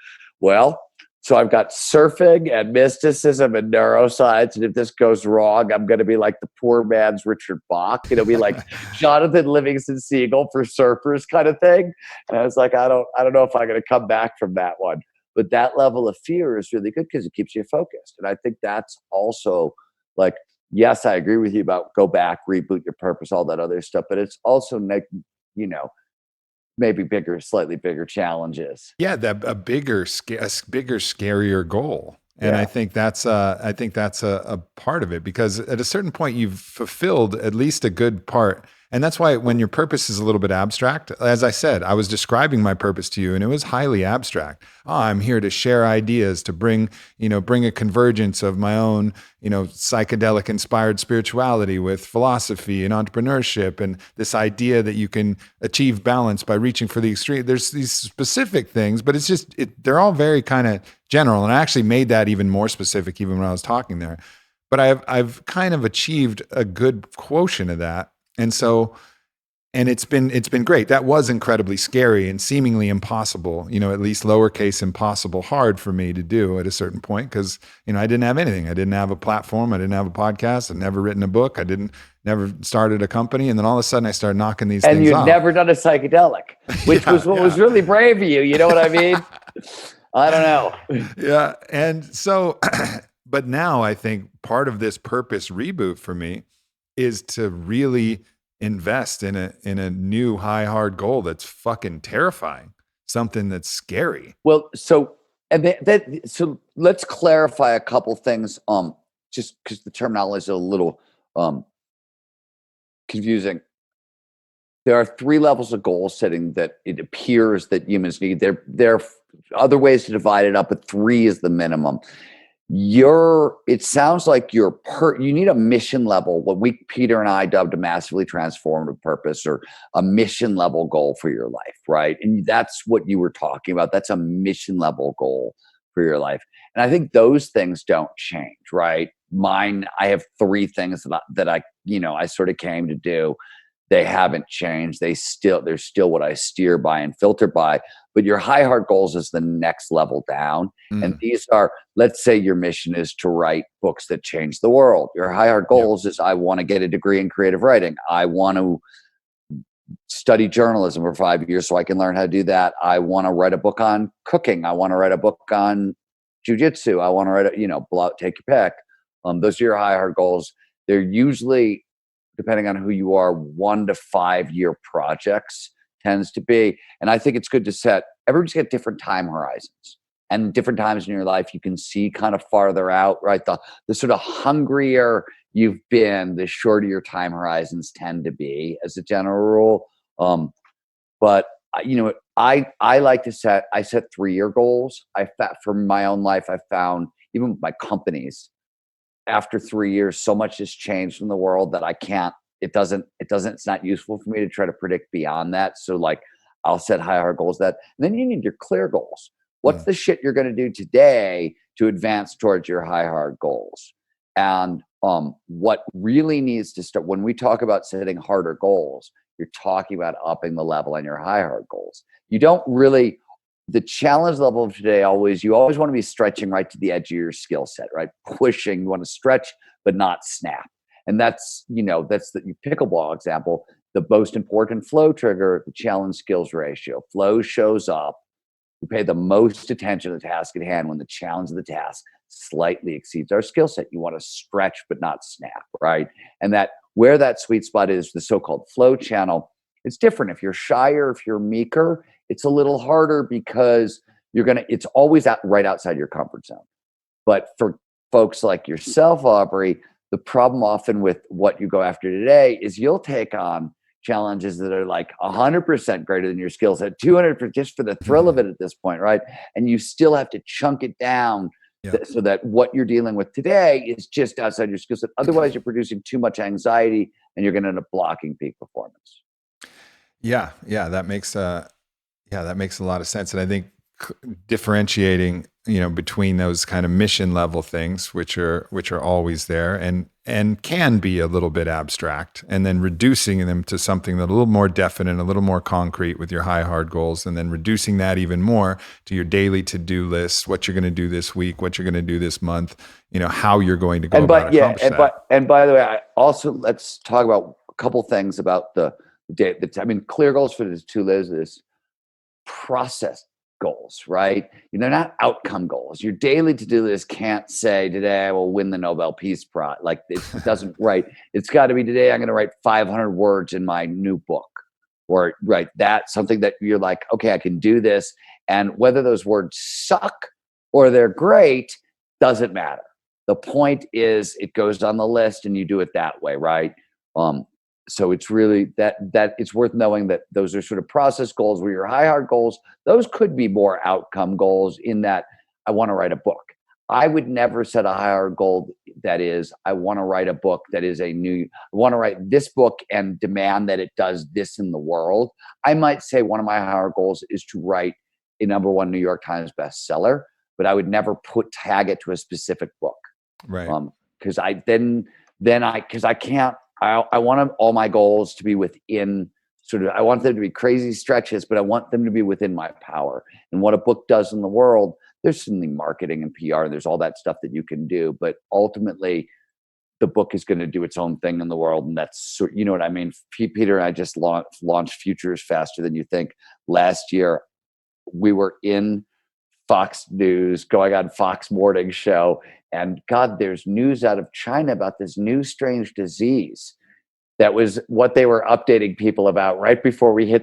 well, so I've got surfing and mysticism and neuroscience. And if this goes wrong, I'm going to be like the poor man's Richard Bach, be like Jonathan Livingston Seagull for surfers kind of thing. And I was like, I don't know if I'm going to come back from that one. But that level of fear is really good because it keeps you focused. And I think that's also like, yes, I agree with you about go back, reboot your purpose, all that other stuff. But it's also, maybe slightly bigger challenges. Yeah, a bigger, scarier goal. And I think that's a part of it, because at a certain point you've fulfilled at least a good part. And that's why when your purpose is a little bit abstract, as I said, I was describing my purpose to you and it was highly abstract. I'm here to share ideas, to bring a convergence of my own, psychedelic inspired spirituality with philosophy and entrepreneurship, and this idea that you can achieve balance by reaching for the extreme. There's these specific things, but it's just, they're all very kind of general. And I actually made that even more specific even when I was talking there. But I've kind of achieved a good quotient of that. And so, and it's been great. That was incredibly scary and seemingly impossible, at least lowercase impossible, hard for me to do at a certain point, because, I didn't have anything. I didn't have a platform. I didn't have a podcast. I'd never written a book. Never started a company. And then all of a sudden I started knocking these things off. And you'd never done a psychedelic, which was what was really brave of you. You know what I mean? I don't know. Yeah. And so, but now I think part of this purpose reboot for me is to really invest in a new high, hard goal that's fucking terrifying, something that's scary. Well, so let's clarify a couple things, just because the terminology is a little confusing. There are 3 levels of goal setting that it appears that humans need. There are other ways to divide it up, but 3 is the minimum. It sounds like you need a mission level, what Peter and I dubbed a massively transformative purpose, or a mission level goal for your life, right? And that's what you were talking about. That's a mission level goal for your life. And I think those things don't change, right? Mine, I have 3 things that I sort of came to do. They haven't changed. They're still what I steer by and filter by. But your high heart goals is the next level down. And these are, let's say your mission is to write books that change the world. Your high heart goals is, I want to get a degree in creative writing. I want to study journalism for 5 years so I can learn how to do that. I want to write a book on cooking. I want to write a book on jujitsu. I want to write take your pick. Those are your high heart goals. They're usually, depending on who you are, 1 to 5 year projects tends to be. And I think it's good to set, everybody's got different time horizons, and different times in your life you can see kind of farther out, right? The sort of hungrier you've been, the shorter your time horizons tend to be as a general rule. But I like to I set 3-year goals. For my own life, I found, even with my companies, after 3 years, so much has changed in the world that it's not useful for me to try to predict beyond that. So like, I'll set higher goals and then you need your clear goals. What's the shit you're going to do today to advance towards your high hard goals? And what really needs to start, when we talk about setting harder goals, you're talking about upping the level on your high hard goals. You don't really, the challenge level of today you always want to be stretching right to the edge of your skill set, right? Pushing, you want to stretch, but not snap. And that's the pickleball example. The most important flow trigger, the challenge skills ratio. Flow shows up. We pay the most attention to the task at hand when the challenge of the task slightly exceeds our skill set. You want to stretch, but not snap, right? And that where that sweet spot is, the so-called flow channel, it's different. If you're shyer, if you're meeker, it's a little harder because it's always right outside your comfort zone. But for folks like yourself, Aubrey, the problem often with what you go after today is you'll take on challenges that are like 100% greater than your skill set, 200 just for the thrill of it at this point, right? And you still have to chunk it down so that what you're dealing with today is just outside your skill set. Otherwise, you're producing too much anxiety and you're going to end up blocking peak performance. Yeah, that makes a lot of sense. And I think differentiating, between those kind of mission level things, which are always there and can be a little bit abstract, and then reducing them to something that's a little more definite, a little more concrete with your high hard goals, and then reducing that even more to your daily to-do list, what you're going to do this week, what you're going to do this month, how you're going to go about accomplishing that. And by the way, let's talk about a couple things about the day. Clear goals for the two lives is process goals, right? They're not outcome goals. Your daily to-do list can't say today I will win the Nobel Peace Prize. Like, it doesn't write. It's got to be today I'm going to write 500 words in my new book, or that's something that you're like, okay, I can do this. And whether those words suck or they're great doesn't matter. The point is it goes on the list and you do it that way, right? So it's really that it's worth knowing that those are sort of process goals. Where your high hard goals, those could be more outcome goals, in that I want to write a book. I would never set a high hard goal that is, I want to write a book that is I want to write this book and demand that it does this in the world. I might say one of my high hard goals is to write a #1 New York Times bestseller, but I would never tag it to a specific book. Right. Because I can't. I want all my goals to be within I want them to be crazy stretches, but I want them to be within my power. And what a book does in the world, there's certainly marketing and PR, and there's all that stuff that you can do. But ultimately, the book is going to do its own thing in the world. And that's, you know what I mean? Peter and I just launched Futures Faster Than You Think. Last year, we were in Fox News, going on Fox Morning Show. And God, there's news out of China about this new strange disease. That was what they were updating people about right before we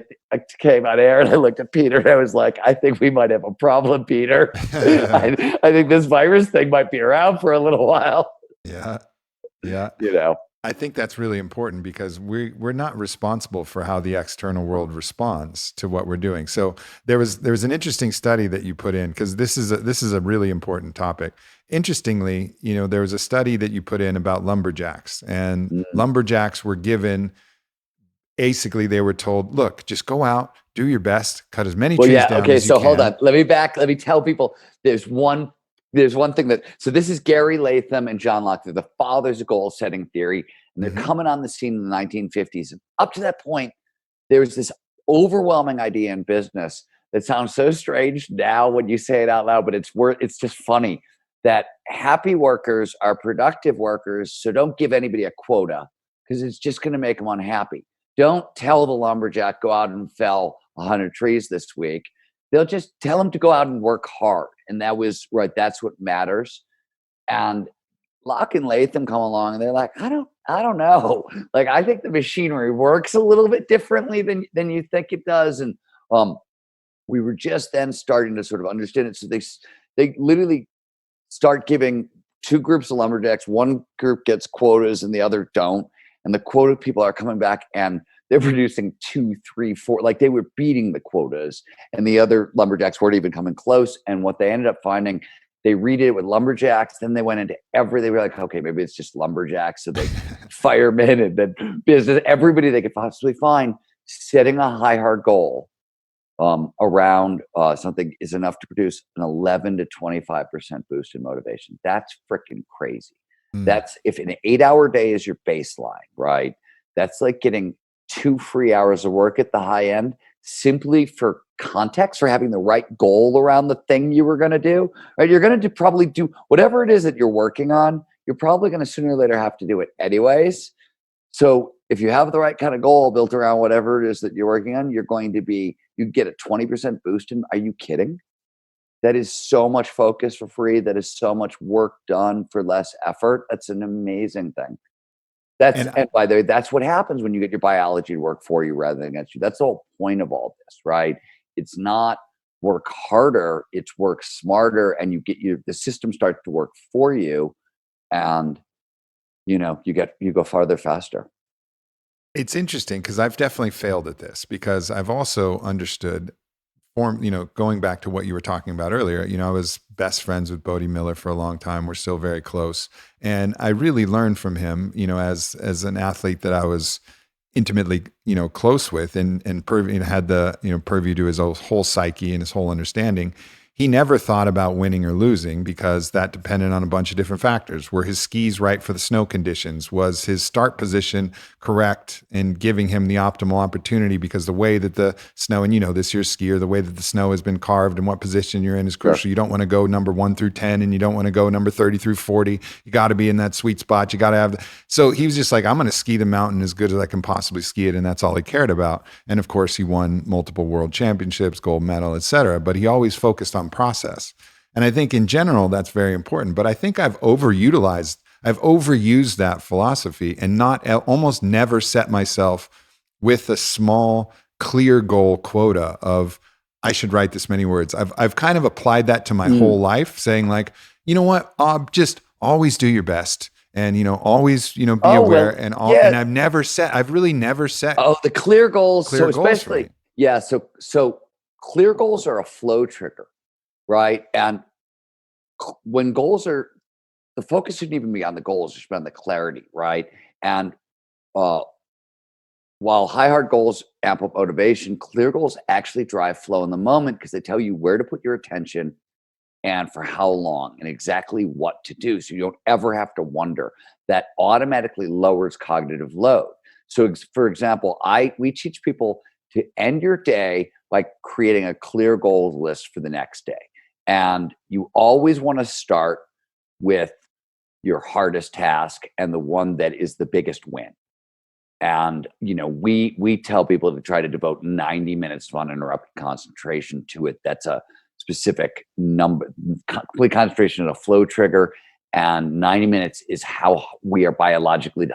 came on air. And I looked at Peter and I was like, I think we might have a problem, Peter. I think this virus thing might be around for a little while. Yeah. I think that's really important, because we're not responsible for how the external world responds to what we're doing. So there was an interesting study that you put in, because this is a really important topic. Interestingly, there was a study that you put in about lumberjacks, and lumberjacks were given, basically they were told, look, just go out, do your best, cut as many trees down as you can. Okay, so hold on. Let me tell people there's one thing so this is Gary Latham and John Locke. They're the fathers of goal setting theory, and they're coming on the scene in the 1950s. And up to that point, there was this overwhelming idea in business that sounds so strange now when you say it out loud, but it's just funny, that happy workers are productive workers. So don't give anybody a quota, because it's just going to make them unhappy. Don't tell the lumberjack, go out and fell 100 trees this week. They'll just tell them to go out and work hard. And that was right. That's what matters. And Locke and Latham come along and they're like, I don't know. Like, I think the machinery works a little bit differently than you think it does. And we were just then starting to sort of understand it. So they literally start giving two groups of lumberjacks. One group gets quotas and the other don't. And the quota people are coming back and they're producing 2, 3, 4, like they were beating the quotas, and the other lumberjacks weren't even coming close. And what they ended up finding, they redid it with lumberjacks. Then they went into they were like, okay, maybe it's just lumberjacks. So they firemen and then business, everybody they could possibly find, setting a high, hard goal around something is enough to produce an 11 to 25% boost in motivation. That's freaking crazy. That's if an 8-hour day is your baseline, right? That's like getting 2 free hours of work at the high end, simply for context, for having the right goal around the thing you were going to do, right? You're going to probably do whatever it is that you're working on. You're probably going to sooner or later have to do it anyways. So if you have the right kind of goal built around whatever it is that you're working on, you get a 20% boost in. Are you kidding? That is so much focus for free. That is so much work done for less effort. That's an amazing thing. And by the way, that's what happens when you get your biology to work for you rather than against you. That's the whole point of all this, right? It's not work harder, it's work smarter, and the system starts to work for you, and you go farther faster. It's interesting because I've definitely failed at this, because I've also understood going back to what you were talking about earlier, I was best friends with Bodie Miller for a long time. We're still very close. And I really learned from him, as an athlete that I was intimately, close with and had the, purview to his whole psyche and his whole understanding. He never thought about winning or losing, because that depended on a bunch of different factors. Were his skis right for the snow conditions? Was his start position correct in giving him the optimal opportunity? Because the way that the snow, and this year's skier, the way that the snow has been carved and what position you're in is crucial. Sure. You don't want to go number 1 through 10, and you don't want to go number 30 through 40. You got to be in that sweet spot. You got to have so he was just like, I'm going to ski the mountain as good as I can possibly ski it. And that's all he cared about. And of course, he won multiple world championships, gold medal, etc. But he always focused on process. And I think in general, that's very important. But I think I've overused that philosophy, and almost never set myself with a small, clear goal quota of, I should write this many words. I've kind of applied that to my whole life, saying like, you know what, just always do your best. And, always, be aware and all. Yeah. And I've really never set. Oh, the clear goals. So especially, yeah. So clear goals are a flow trigger. Right. And when goals the focus shouldn't even be on the goals, it should be on the clarity. Right. And while high, hard goals amp up motivation, clear goals actually drive flow in the moment, because they tell you where to put your attention and for how long and exactly what to do. So you don't ever have to wonder. That automatically lowers cognitive load. So for example, we teach people to end your day by creating a clear goals list for the next day. And you always want to start with your hardest task and the one that is the biggest win. And, we tell people to try to devote 90 minutes of uninterrupted concentration to it. That's a specific number, complete concentration on a flow trigger. And 90 minutes is how long we are biologically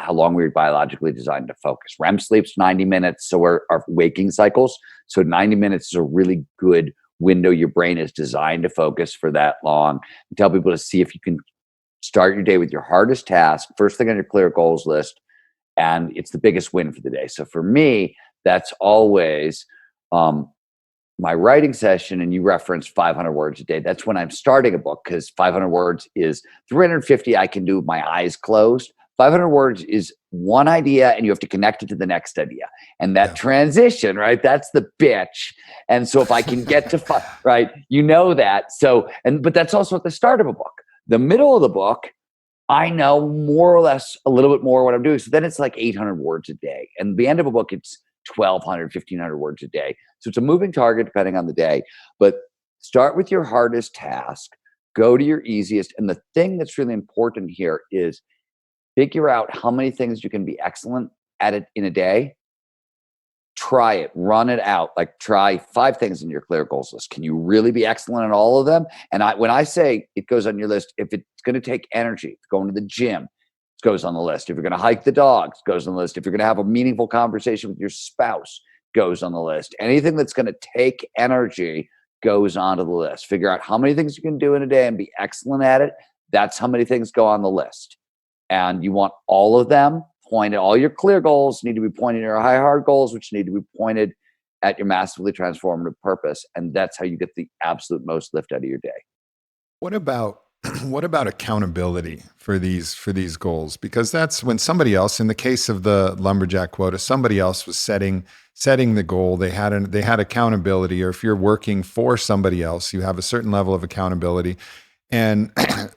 designed to focus. REM sleep's 90 minutes. So are our waking cycles. So 90 minutes is a really good window your brain is designed to focus for that long. And tell people to see if you can start your day with your hardest task, first thing on your clear goals list, and it's the biggest win for the day. So for me, that's always my writing session. And you referenced 500 words a day. That's when I'm starting a book, because 500 words is 350 I can do with my eyes closed. 500 words is one idea, and you have to connect it to the next idea. And that transition, right? That's the bitch. And so if I can get to right, that. So, but that's also at the start of a book. The middle of the book, I know more or less a little bit more what I'm doing. So then it's like 800 words a day. And the end of a book, it's 1,200, 1,500 words a day. So it's a moving target depending on the day. But start with your hardest task, go to your easiest. And the thing that's really important here is figure out how many things you can be excellent at it in a day. try it, run it out. Like try 5 things in your clear goals list. Can you really be excellent at all of them? And when I say it goes on your list, if it's going to take energy, going to the gym, it goes on the list. If you're going to hike the dogs, it goes on the list. If you're going to have a meaningful conversation with your spouse, goes on the list. Anything that's going to take energy goes onto the list. Figure out how many things you can do in a day and be excellent at it. That's how many things go on the list. And you want all of them pointed. All your clear goals need to be pointed at your high hard goals, which need to be pointed at your massively transformative purpose. And that's how you get the absolute most lift out of your day. What about accountability for these goals? Because that's when somebody else, in the case of the lumberjack quota, somebody else was setting the goal. They had accountability, or if you're working for somebody else, you have a certain level of accountability. And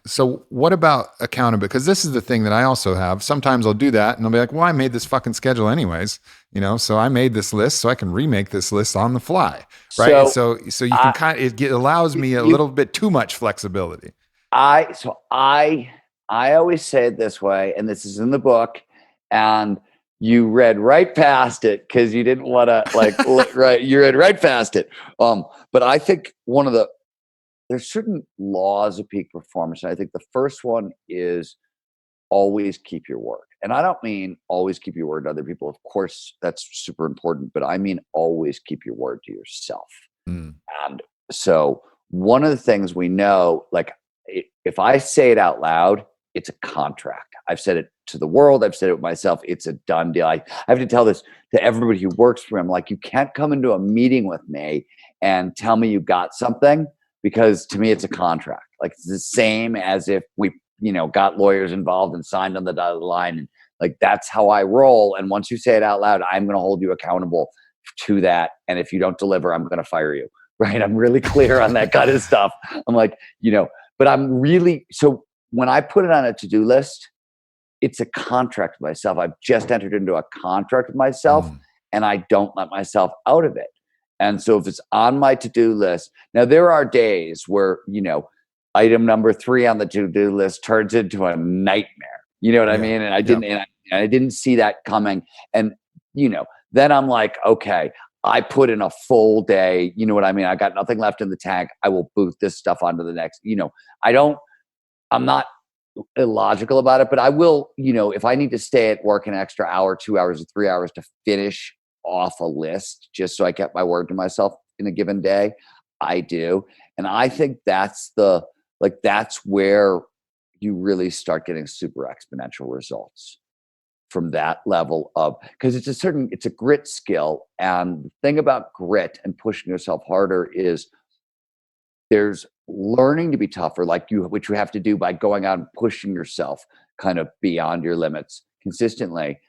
so what about accountability? Because this is the thing that I also have. Sometimes I'll do that and I'll be like, well, I made this fucking schedule anyways, so I made this list so I can remake this list on the fly. Right. So you can it allows me a little bit too much flexibility. I always say it this way, and this is in the book, and you read right past it because you didn't want to right. You read right past it. But I think there's certain laws of peak performance. And I think the first one is always keep your word. And I don't mean always keep your word to other people. Of course, that's super important, but I mean always keep your word to yourself. And so one of the things we know, if I say it out loud, it's a contract. I've said it to the world. I've said it with myself. It's a done deal. I have to tell this to everybody who works for me. I'm like, you can't come into a meeting with me and tell me you got something, because to me, it's a contract. Like it's the same as if we, got lawyers involved and signed on the dotted line. And that's how I roll. And once you say it out loud, I'm going to hold you accountable to that. And if you don't deliver, I'm going to fire you. Right. I'm really clear on that kind of stuff. I'm like, but I'm really, so when I put it on a to-do list, it's a contract with myself. I've just entered into a contract with myself and I don't let myself out of it. And so if it's on my to-do list, now there are days where, item number 3 on the to-do list turns into a nightmare. You know what I mean? And I didn't see that coming. And, then I'm like, okay, I put in a full day. You know what I mean? I got nothing left in the tank. I will boot this stuff onto the next, I'm not illogical about it, but I will, if I need to stay at work an extra hour, 2 hours, or 3 hours to finish off a list just so I kept my word to myself in a given day, I do. And I think that's where you really start getting super exponential results from that level of, because it's a grit skill. And the thing about grit and pushing yourself harder is there's learning to be tougher, which you have to do by going out and pushing yourself kind of beyond your limits consistently.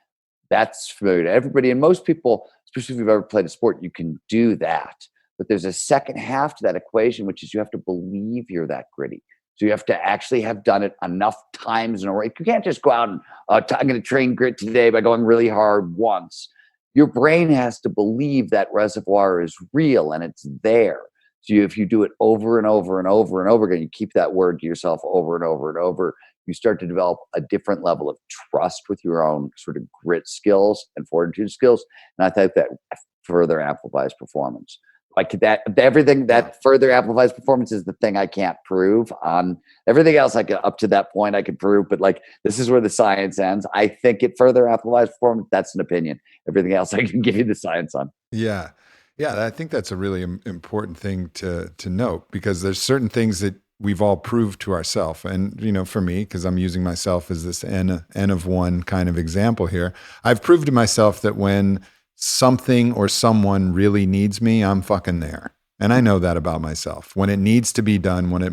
That's familiar to everybody. And most people, especially if you've ever played a sport, you can do that. But there's a second half to that equation, which is you have to believe you're that gritty. So you have to actually have done it enough times in a row. You can't just go out and I'm going to train grit today by going really hard once. Your brain has to believe that reservoir is real and it's there. So if you do it over and over and over and over again, you keep that word to yourself over and over and over, you start to develop a different level of trust with your own sort of grit skills and fortitude skills. And I think that further amplifies performance. Everything that further amplifies performance is the thing I can't prove. On everything else, up to that point I can prove, but this is where the science ends. I think it further amplifies performance. That's an opinion. Everything else I can give you the science on. Yeah. I think that's a really important thing to note, because there's certain things that we've all proved to ourselves. And, for me, because I'm using myself as this N of one kind of example here, I've proved to myself that when something or someone really needs me, I'm fucking there. And I know that about myself. When it needs to be done, when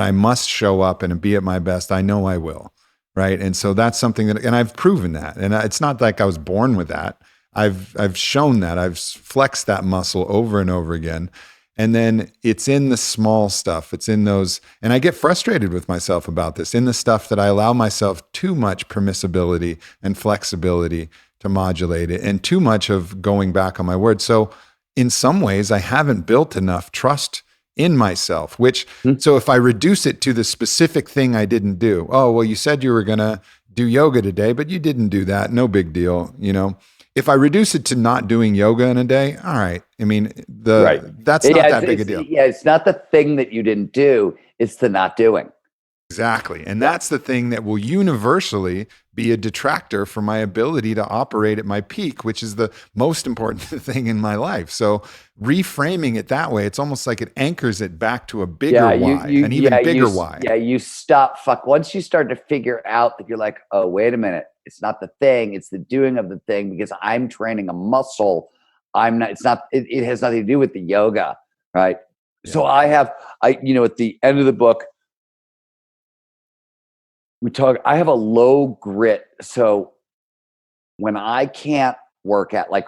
I must show up and be at my best, I know I will. Right. And so that's something and I've proven that. And it's not like I was born with that. I've shown that. I've flexed that muscle over and over again. And then it's in the small stuff. It's in those, and I get frustrated with myself about this, in the stuff that I allow myself too much permissibility and flexibility to modulate it, and too much of going back on my word. So in some ways, I haven't built enough trust in myself, so if I reduce it to the specific thing I didn't do, oh, well, you said you were going to do yoga today, but you didn't do that. No big deal. If I reduce it to not doing yoga in a day, all right. I mean, Right. that's not Yeah, that big a deal. it's not the thing that you didn't do, it's the not doing. Exactly. And Yeah. that's the thing that will universally be a detractor for my ability to operate at my peak, which is the most important thing in my life. So reframing it that way, it's almost like it anchors it back to a bigger Yeah, why, an even bigger why. you stop once you start to figure out that you're like, oh, wait a minute, it's not the thing, it's the doing of the thing because I'm training a muscle. I'm not, it's not, it has nothing to do with the yoga, right? Yeah. So at the end of the book, I have a low grit. So when I can't work out, like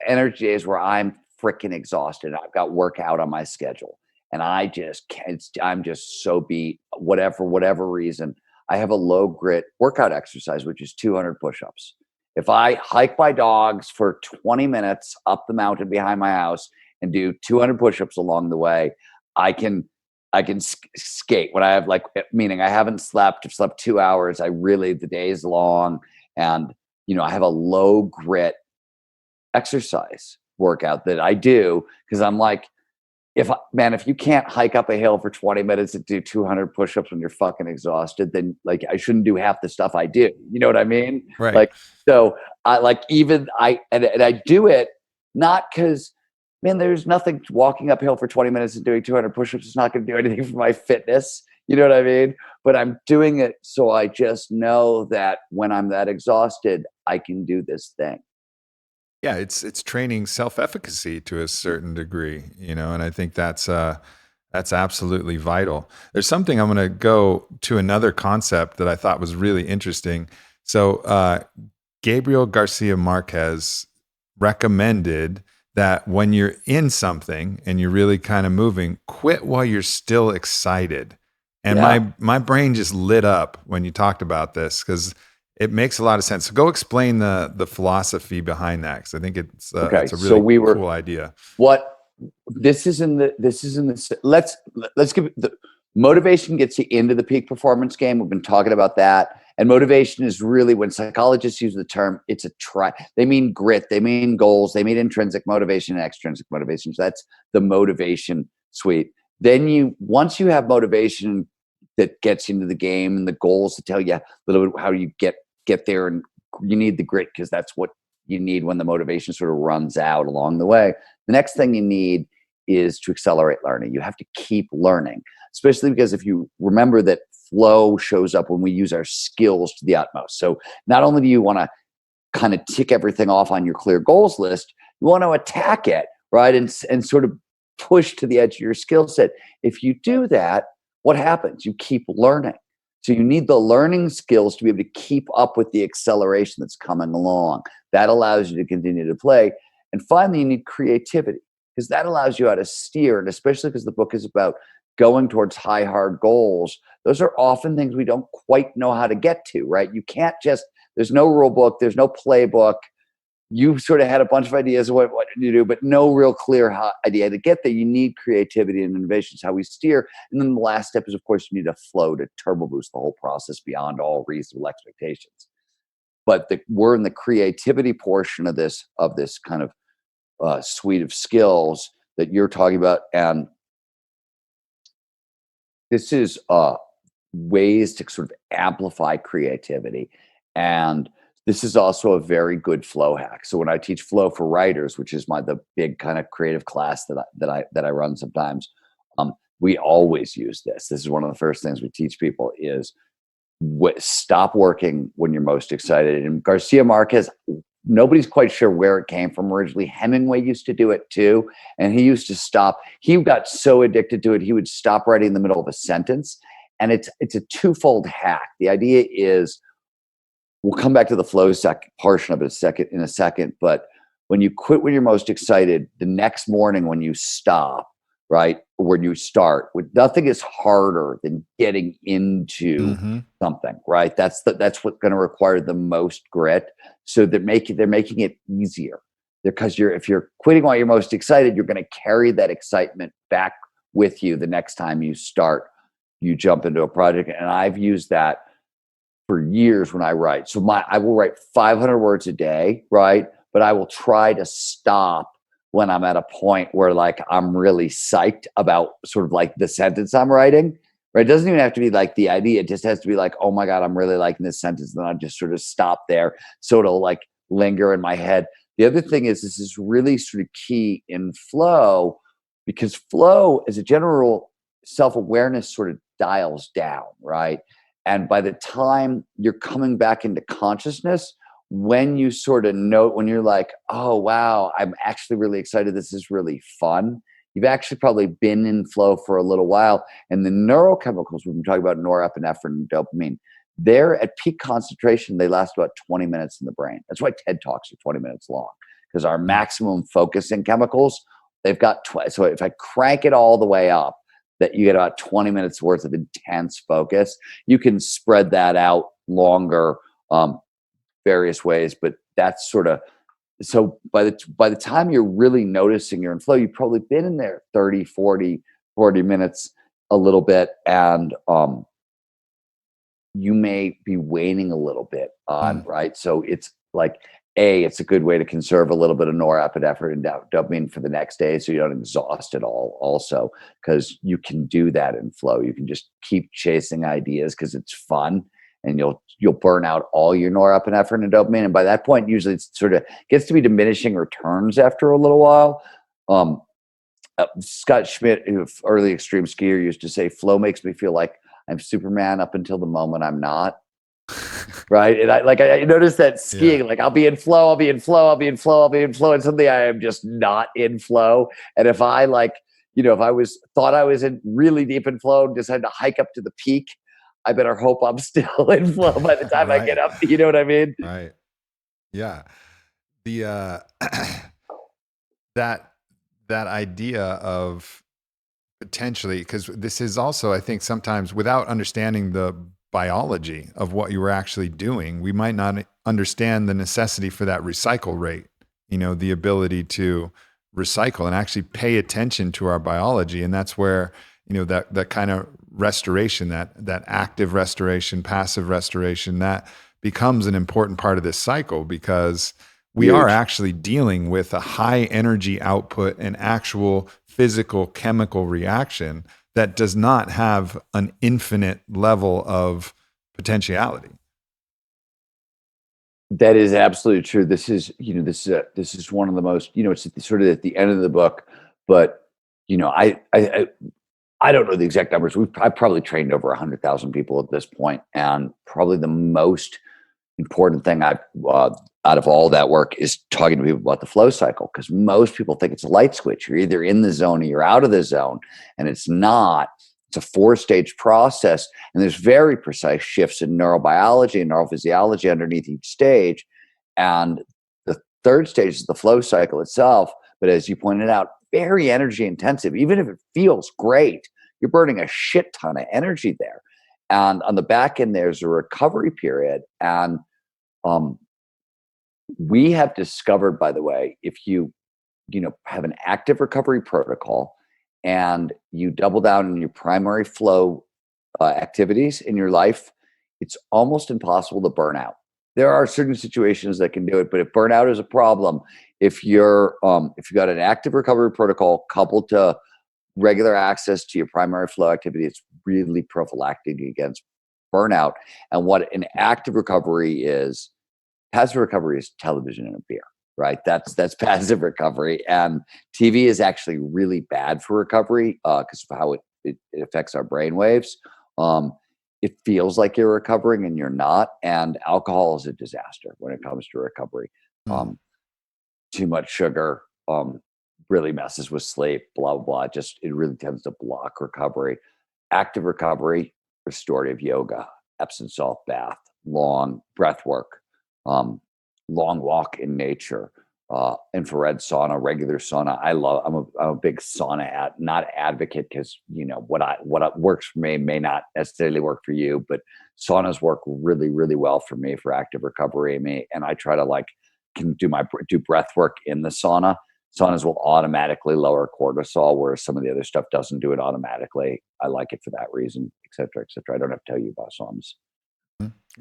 energy days where I'm freaking exhausted, I've got workout on my schedule and I just can't, I'm just so beat, whatever reason, I have a low grit workout exercise, which is 200 push-ups. If I hike my dogs for 20 minutes up the mountain behind my house and do 200 push-ups along the way, I can skate when I have meaning I haven't slept. I've slept 2 hours. The day is long, and I have a low grit exercise workout that I do because I'm like, if you can't hike up a hill for 20 minutes and do 200 push-ups when you're fucking exhausted, then I shouldn't do half the stuff I do. You know what I mean? Right. So I do it not because, man, there's nothing walking uphill for 20 minutes and doing 200 push-ups is not going to do anything for my fitness. You know what I mean? But I'm doing it so I just know that when I'm that exhausted, I can do this thing. Yeah, it's training self-efficacy to a certain degree, and I think that's absolutely vital. There's something I'm going to go to another concept that I thought was really interesting. So, Gabriel Garcia Marquez recommended that when you're in something and you're really kind of moving, quit while you're still excited. And Yeah. my brain just lit up when you talked about this because it makes a lot of sense. So go explain the philosophy behind that, because I think Okay. it's a So really cool idea. what this is in the let's give the motivation gets you into the peak performance game. We've been talking about that. And motivation is really, when psychologists use the term, it's they mean grit, they mean goals, they mean intrinsic motivation and extrinsic motivation. So that's the motivation suite. Then once you have motivation that gets you into the game and the goals to tell you a little bit how you get there, and you need the grit because that's what you need when the motivation sort of runs out along the way. The next thing you need is to accelerate learning. You have to keep learning, especially because if you remember that flow shows up when we use our skills to the utmost. So not only do you want to kind of tick everything off on your clear goals list, you want to attack it, right? And sort of push to the edge of your skill set. If you do that, what happens? You keep learning. So you need the learning skills to be able to keep up with the acceleration that's coming along. That allows you to continue to play. And finally, you need creativity, because that allows you how to steer. And especially because the book is about going towards high, hard goals, those are often things we don't quite know how to get to, right? You can't there's no rule book, there's no playbook. You sort of had a bunch of ideas of what you do, but no real clear idea to get there. You need creativity and innovation is how we steer. And then the last step is, of course, you need a flow to turbo boost the whole process beyond all reasonable expectations. But we're in the creativity portion of this kind of suite of skills that you're talking about, and this is ways to sort of amplify creativity. And this is also a very good flow hack. So when I teach flow for writers, which is the big kind of creative class that I run sometimes, we always use this. This is one of the first things we teach people is stop working when you're most excited. And Garcia Marquez, nobody's quite sure where it came from originally. Hemingway used to do it too. And he used to stop. He got so addicted to it, he would stop writing in the middle of a sentence. And it's a twofold hack. The idea is, we'll come back to the flow portion of it in a second. But when you quit when you're most excited, the next morning when you stop, right, when you start, nothing is harder than getting into something, right? That's what's going to require the most grit. So they're making it easier, because if you're quitting while you're most excited, you're going to carry that excitement back with you the next time you jump into a project. And I've used that for years when I write. So I will write 500 words a day, right? But I will try to stop when I'm at a point where like I'm really psyched about sort of like the sentence I'm writing. Right? It doesn't even have to be like the idea. It just has to be like, oh my God, I'm really liking this sentence. Then I'll just sort of stop there. So it'll like linger in my head. The other thing is this is really sort of key in flow, because flow as a general self-awareness sort of dials down, right? And by the time you're coming back into consciousness, when you sort of note, when you're like, oh, wow, I'm actually really excited. This is really fun. You've actually probably been in flow for a little while. And the neurochemicals, we've been talking about norepinephrine and dopamine, they're at peak concentration. They last about 20 minutes in the brain. That's why TED Talks are 20 minutes long, because our maximum focusing chemicals, they've got, so if I crank it all the way up, that you get about 20 minutes worth of intense focus. You can spread that out longer, various ways, but that's sort of, so by the time you're really noticing you're in flow, you've probably been in there 30, 40 minutes, a little bit, and you may be waning a little bit on, right? So it's like, it's a good way to conserve a little bit of norepinephrine and dopamine for the next day, so you don't exhaust it all also, because you can do that in flow. You can just keep chasing ideas because it's fun, and you'll burn out all your norepinephrine and dopamine. And by that point, usually it sort of gets to be diminishing returns after a little while. Scott Schmidt, early extreme skier, used to say, flow makes me feel like I'm Superman up until the moment I'm not. Right. And I noticed that skiing, like I'll be in flow, I'll be in flow, I'll be in flow, I'll be in flow. And suddenly I am just not in flow. And if I if I thought I was in really deep in flow and decided to hike up to the peak, I better hope I'm still in flow by the time I get up. You know what I mean? Right. Yeah. The that idea of potentially, because this is also, I think, sometimes without understanding the biology of what you were actually doing, we might not understand the necessity for that recycle rate, the ability to recycle and actually pay attention to our biology. And that's where, that kind of restoration, that active restoration, passive restoration, that becomes an important part of this cycle, because we are actually dealing with a high energy output and actual physical chemical reaction that does not have an infinite level of potentiality. That is absolutely true. This is one of the most, it's sort of at the end of the book, but I don't know the exact numbers. I've probably trained over 100,000 people at this point, and probably the most important thing I've out of all that work is talking to people about the flow cycle, because most people think it's a light switch. You're either in the zone or you're out of the zone, and it's not. It's a 4-stage process, and there's very precise shifts in neurobiology and neurophysiology underneath each stage. And the third stage is the flow cycle itself. But as you pointed out, very energy intensive. Even if it feels great, you're burning a shit ton of energy there. And on the back end, there's a recovery period. And we have discovered, by the way, if you have an active recovery protocol and you double down on your primary flow activities in your life, it's almost impossible to burn out. There are certain situations that can do it, but if burnout is a problem, if you've got an active recovery protocol coupled to regular access to your primary flow activity, it's really prophylactic against burnout. And what an active recovery is, passive recovery is television and a beer, right? That's passive recovery. And TV is actually really bad for recovery because of how it affects our brain waves. It feels like you're recovering and you're not. And alcohol is a disaster when it comes to recovery. Too much sugar really messes with sleep, blah, blah, blah. It really tends to block recovery. Active recovery, restorative yoga, Epsom salt bath, long breath work, long walk in nature, infrared sauna, regular sauna. I'm a big sauna not advocate, because what works for me may not necessarily work for you, but saunas work really, really well for me for active recovery. And I try to do breath work in the sauna. Saunas will automatically lower cortisol, whereas some of the other stuff doesn't do it automatically. I like it for that reason, et cetera, et cetera. I don't have to tell you about saunas.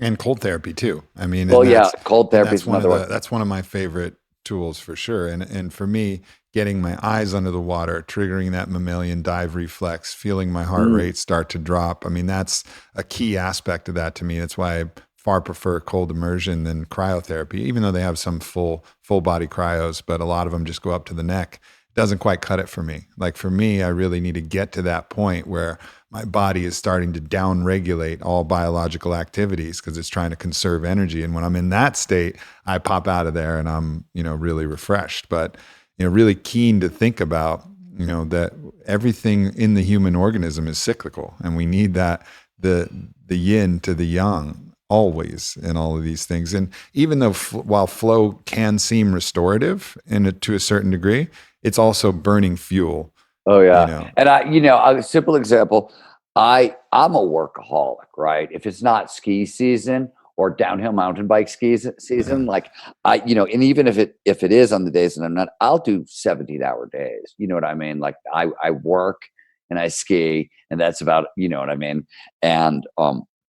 And cold therapy too. I mean, Well, yeah, cold therapy is another one. that's one of my favorite tools for sure. And for me, getting my eyes under the water, triggering that mammalian dive reflex, feeling my heart Mm. rate start to drop. I mean, that's a key aspect of that to me. That's why I far prefer cold immersion than cryotherapy, even though they have some full body cryos, but a lot of them just go up to the neck. Doesn't quite cut it for me. Like for me, I really need to get to that point where my body is starting to down-regulate all biological activities because it's trying to conserve energy. And when I'm in that state, I pop out of there and I'm, really refreshed. But, really keen to think about, that everything in the human organism is cyclical, and we need that the yin to the yang always in all of these things. And even though while flow can seem restorative to a certain degree, it's also burning fuel. Oh yeah. And a simple example, I'm a workaholic, right? If it's not ski season or downhill mountain bike season, like and even if it is on the days that I'm not, I'll do 17-hour days. You know what I mean? Like I work and I ski, and that's about, you know what I mean? And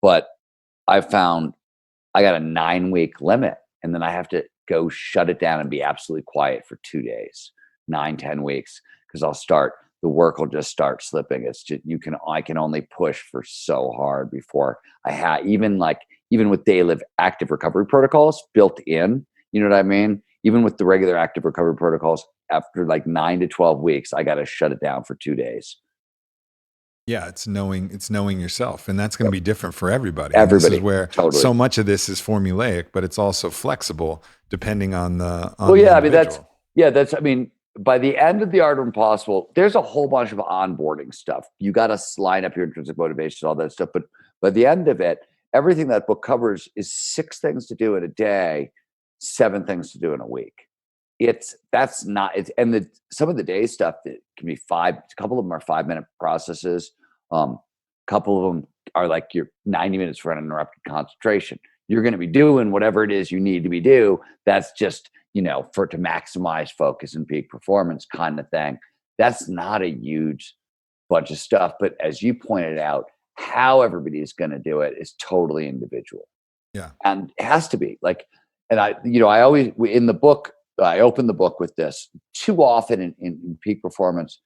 but I found I got a 9-week limit, and then I have to go shut it down and be absolutely quiet for 2 days, 9-10 weeks, because the work will just start slipping. It's just, I can only push for so hard before I have, even with daily active recovery protocols built in, you know what I mean? Even with the regular active recovery protocols, after like 9 to 12 weeks, I got to shut it down for 2 days. Yeah, it's knowing yourself, and that's going to be different for everybody. And this is Everybody, where totally. so much of this is formulaic, but it's also flexible depending on the Well, yeah, I mean, individual. I mean, by the end of the Art of Impossible, there's a whole bunch of onboarding stuff. You got to line up your intrinsic motivation, all that stuff. But by the end of it, everything that book covers is 6 things to do in a day, 7 things to do in a week. Some of the day stuff that can be 5. A couple of them are 5-minute processes. A couple of them are like your 90 minutes for uninterrupted concentration. You're going to be doing whatever it is you need to be do. That's just, to maximize focus and peak performance kind of thing. That's not a huge bunch of stuff. But as you pointed out, how everybody is going to do it is totally individual. Yeah. And it has to be like, and I always, in the book, I open the book with this. Too often in peak performance,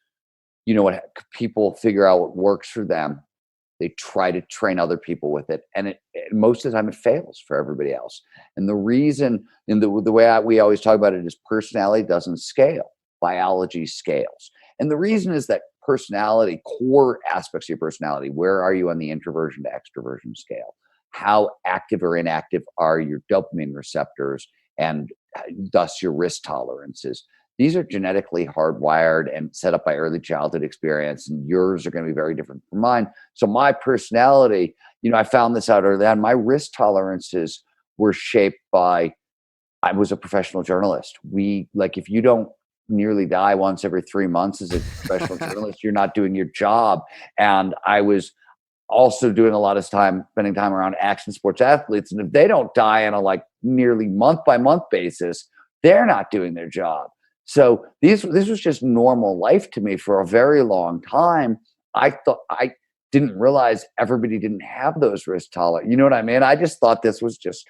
what people figure out what works for them. They try to train other people with it, and most of the time it fails for everybody else. And the reason, in the way we always talk about it, is personality doesn't scale, biology scales. And the reason is that personality, core aspects of your personality, where are you on the introversion to extroversion scale? How active or inactive are your dopamine receptors, and thus your risk tolerances? These are genetically hardwired and set up by early childhood experience, and yours are going to be very different from mine. So my personality, I found this out early on. My risk tolerances were shaped by, I was a professional journalist. If you don't nearly die once every 3 months as a professional journalist, you're not doing your job. And I was also doing a lot of spending time around action sports athletes. And if they don't die on a nearly month by month basis, they're not doing their job. So this was just normal life to me for a very long time. I didn't realize everybody didn't have those risk tolerance. You know what I mean? I just thought this was just,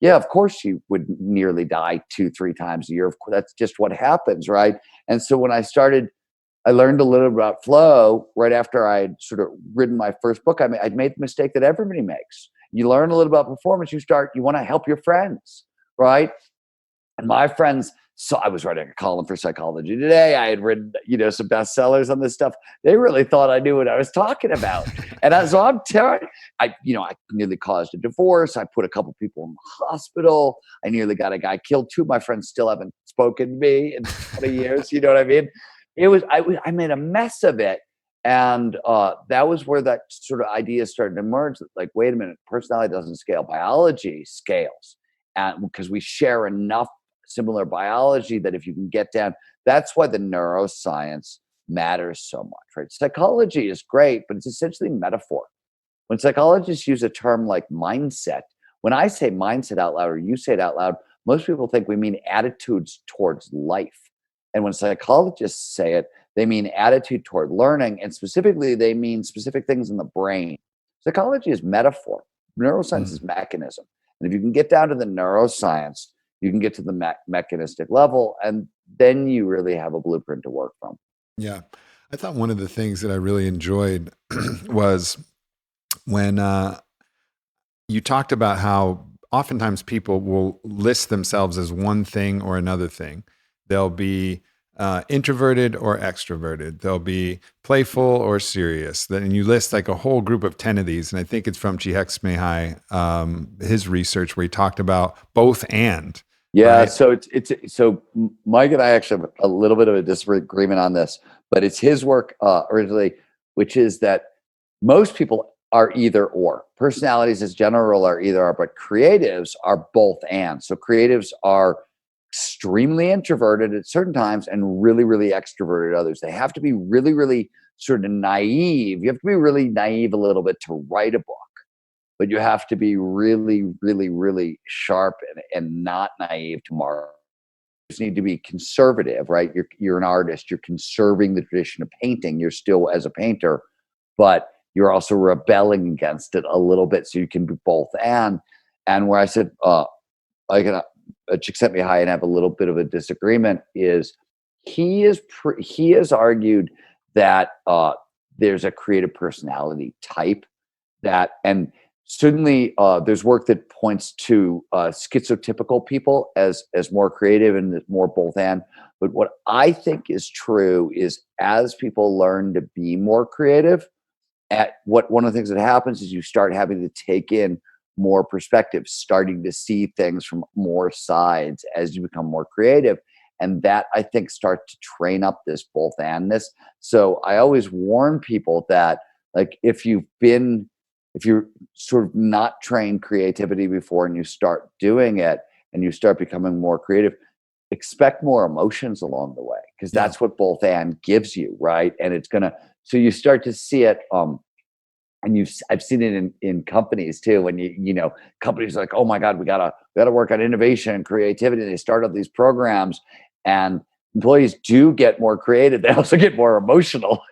yeah, of course you would nearly die 2-3 times a year. Of course, that's just what happens, right? And so when I learned a little about flow right after I had sort of written my first book. I'd made the mistake that everybody makes. You learn a little about performance. You want to help your friends, right? And my friends, so I was writing a column for Psychology Today. I had written, some bestsellers on this stuff. They really thought I knew what I was talking about. And I'm telling, I nearly caused a divorce. I put a couple people in the hospital. I nearly got a guy killed. 2 of my friends still haven't spoken to me in 20 years. You know what I mean? I made a mess of it. And that was where that sort of idea started to emerge. Like, wait a minute, personality doesn't scale, biology scales. And because we share enough similar biology that if you can get down, that's why the neuroscience matters so much, right? Psychology is great, but it's essentially metaphor. When psychologists use a term like mindset, when I say mindset out loud or you say it out loud, most people think we mean attitudes towards life. And when psychologists say it, they mean attitude toward learning, and specifically they mean specific things in the brain. Psychology is metaphor. Neuroscience is mechanism. And if you can get down to the neuroscience, you can get to the mechanistic level, and then you really have a blueprint to work from. Yeah. I thought one of the things that I really enjoyed was when you talked about how oftentimes people will list themselves as one thing or another thing. They'll be introverted or extroverted. They'll be playful or serious. And you list like a whole group of 10 of these. And I think it's from Csikszentmihalyi, his research where he talked about both and. Yeah, right? so so Mike and I actually have a little bit of a disagreement on this, but it's his work originally, which is that most people are either or. Personalities as general are either or, but creatives are both and. So creatives are extremely introverted at certain times and really, really extroverted at others. They have to be really, really sort of naive. You have to be really naive a little bit to write a book, but you have to be really, really, really sharp and not naive to market. You just need to be conservative, right? You're an artist. You're conserving the tradition of painting. You're still as a painter, but you're also rebelling against it a little bit, so you can be both. And where I said I can Csikszentmihalyi and have a little bit of a disagreement is he has argued that there's a creative personality type that, and certainly there's work that points to schizotypical people as more creative and more both and. But what I think is true is as people learn to be more creative, one of the things that happens is you start having to take in more perspectives, starting to see things from more sides as you become more creative. And that, I think, starts to train up this both andness. So I always warn people that, like, if you're sort of not trained creativity before and you start doing it and you start becoming more creative, expect more emotions along the way, because that's what both and gives you, right? And it's gonna, so you start to see it, and I've seen it in companies too. When companies are like, oh my God, we gotta work on innovation and creativity. And they start up these programs, and employees do get more creative. They also get more emotional.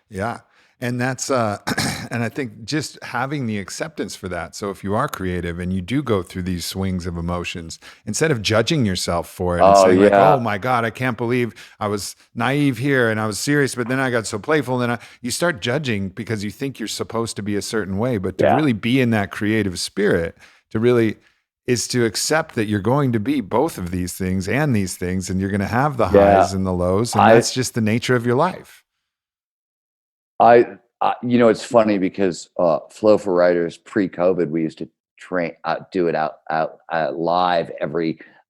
Yeah. And that's, and I think just having the acceptance for that. So if you are creative and you do go through these swings of emotions, instead of judging yourself for it and saying like, oh my God, I can't believe I was naive here and I was serious, but then I got so playful. And then you start judging because you think you're supposed to be a certain way, but to really be in that creative spirit, is to accept that you're going to be both of these things and these things, and you're going to have the highs and the lows. And that's just the nature of your life. It's funny because Flow for Writers pre-COVID, we used to do it out live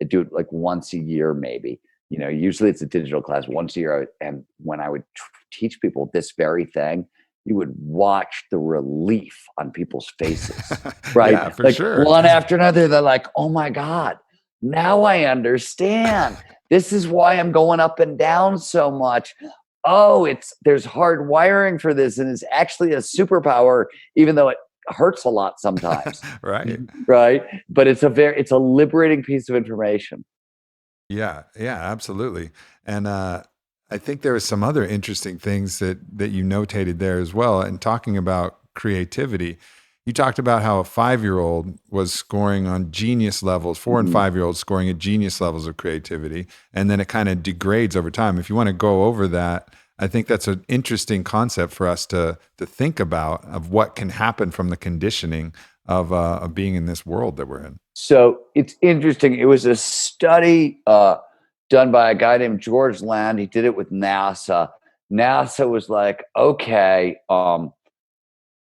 do it like once a year, maybe. Usually it's a digital class once a year. And when I would teach people this very thing, you would watch the relief on people's faces, right? Yeah, for sure. One after another, they're like, oh my God, now I understand. This is why I'm going up and down so much. Oh, there's hard wiring for this, and it's actually a superpower, even though it hurts a lot sometimes. Right. But it's a liberating piece of information. Yeah, absolutely. And I think there are some other interesting things that you notated there as well. And talking about creativity, you talked about how a 5-year-old was scoring on genius levels, 4 and 5-year-olds scoring at genius levels of creativity, and then it kind of degrades over time. If you want to go over that, I think that's an interesting concept for us to think about, of what can happen from the conditioning of being in this world that we're in. So it's interesting. It was a study done by a guy named George Land. He did it with NASA. NASA was like, okay,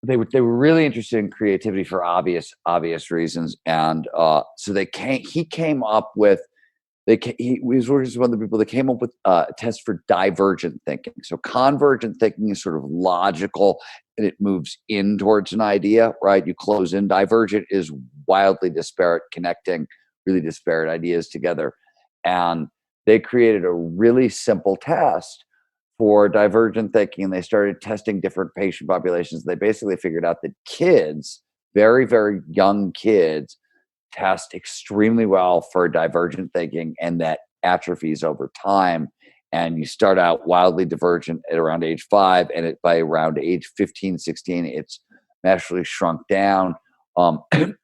they were really interested in creativity for obvious reasons, and so he came up with. He was working with other people that came up with a test for divergent thinking. So convergent thinking is sort of logical and it moves in towards an idea, right? You close in. Divergent is wildly disparate, connecting really disparate ideas together. And they created a really simple test for divergent thinking, and they started testing different patient populations. They basically figured out that kids, very, very young kids, test extremely well for divergent thinking, and that atrophies over time. And you start out wildly divergent at around age 5, and by around age 15, 16, it's masterfully shrunk down.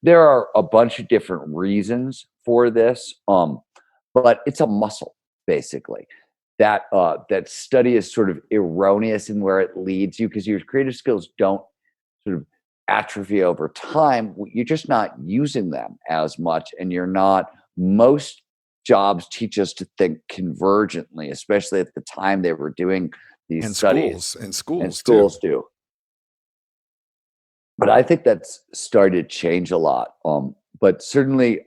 There are a bunch of different reasons for this, but it's a muscle, basically. That study is sort of erroneous in where it leads you, because your creative skills don't sort of atrophy over time. You're just not using them as much, and you're not. Most jobs teach us to think convergently, especially at the time they were doing these And studies, and and schools too. schools do. But I think that's started to change a lot. But certainly,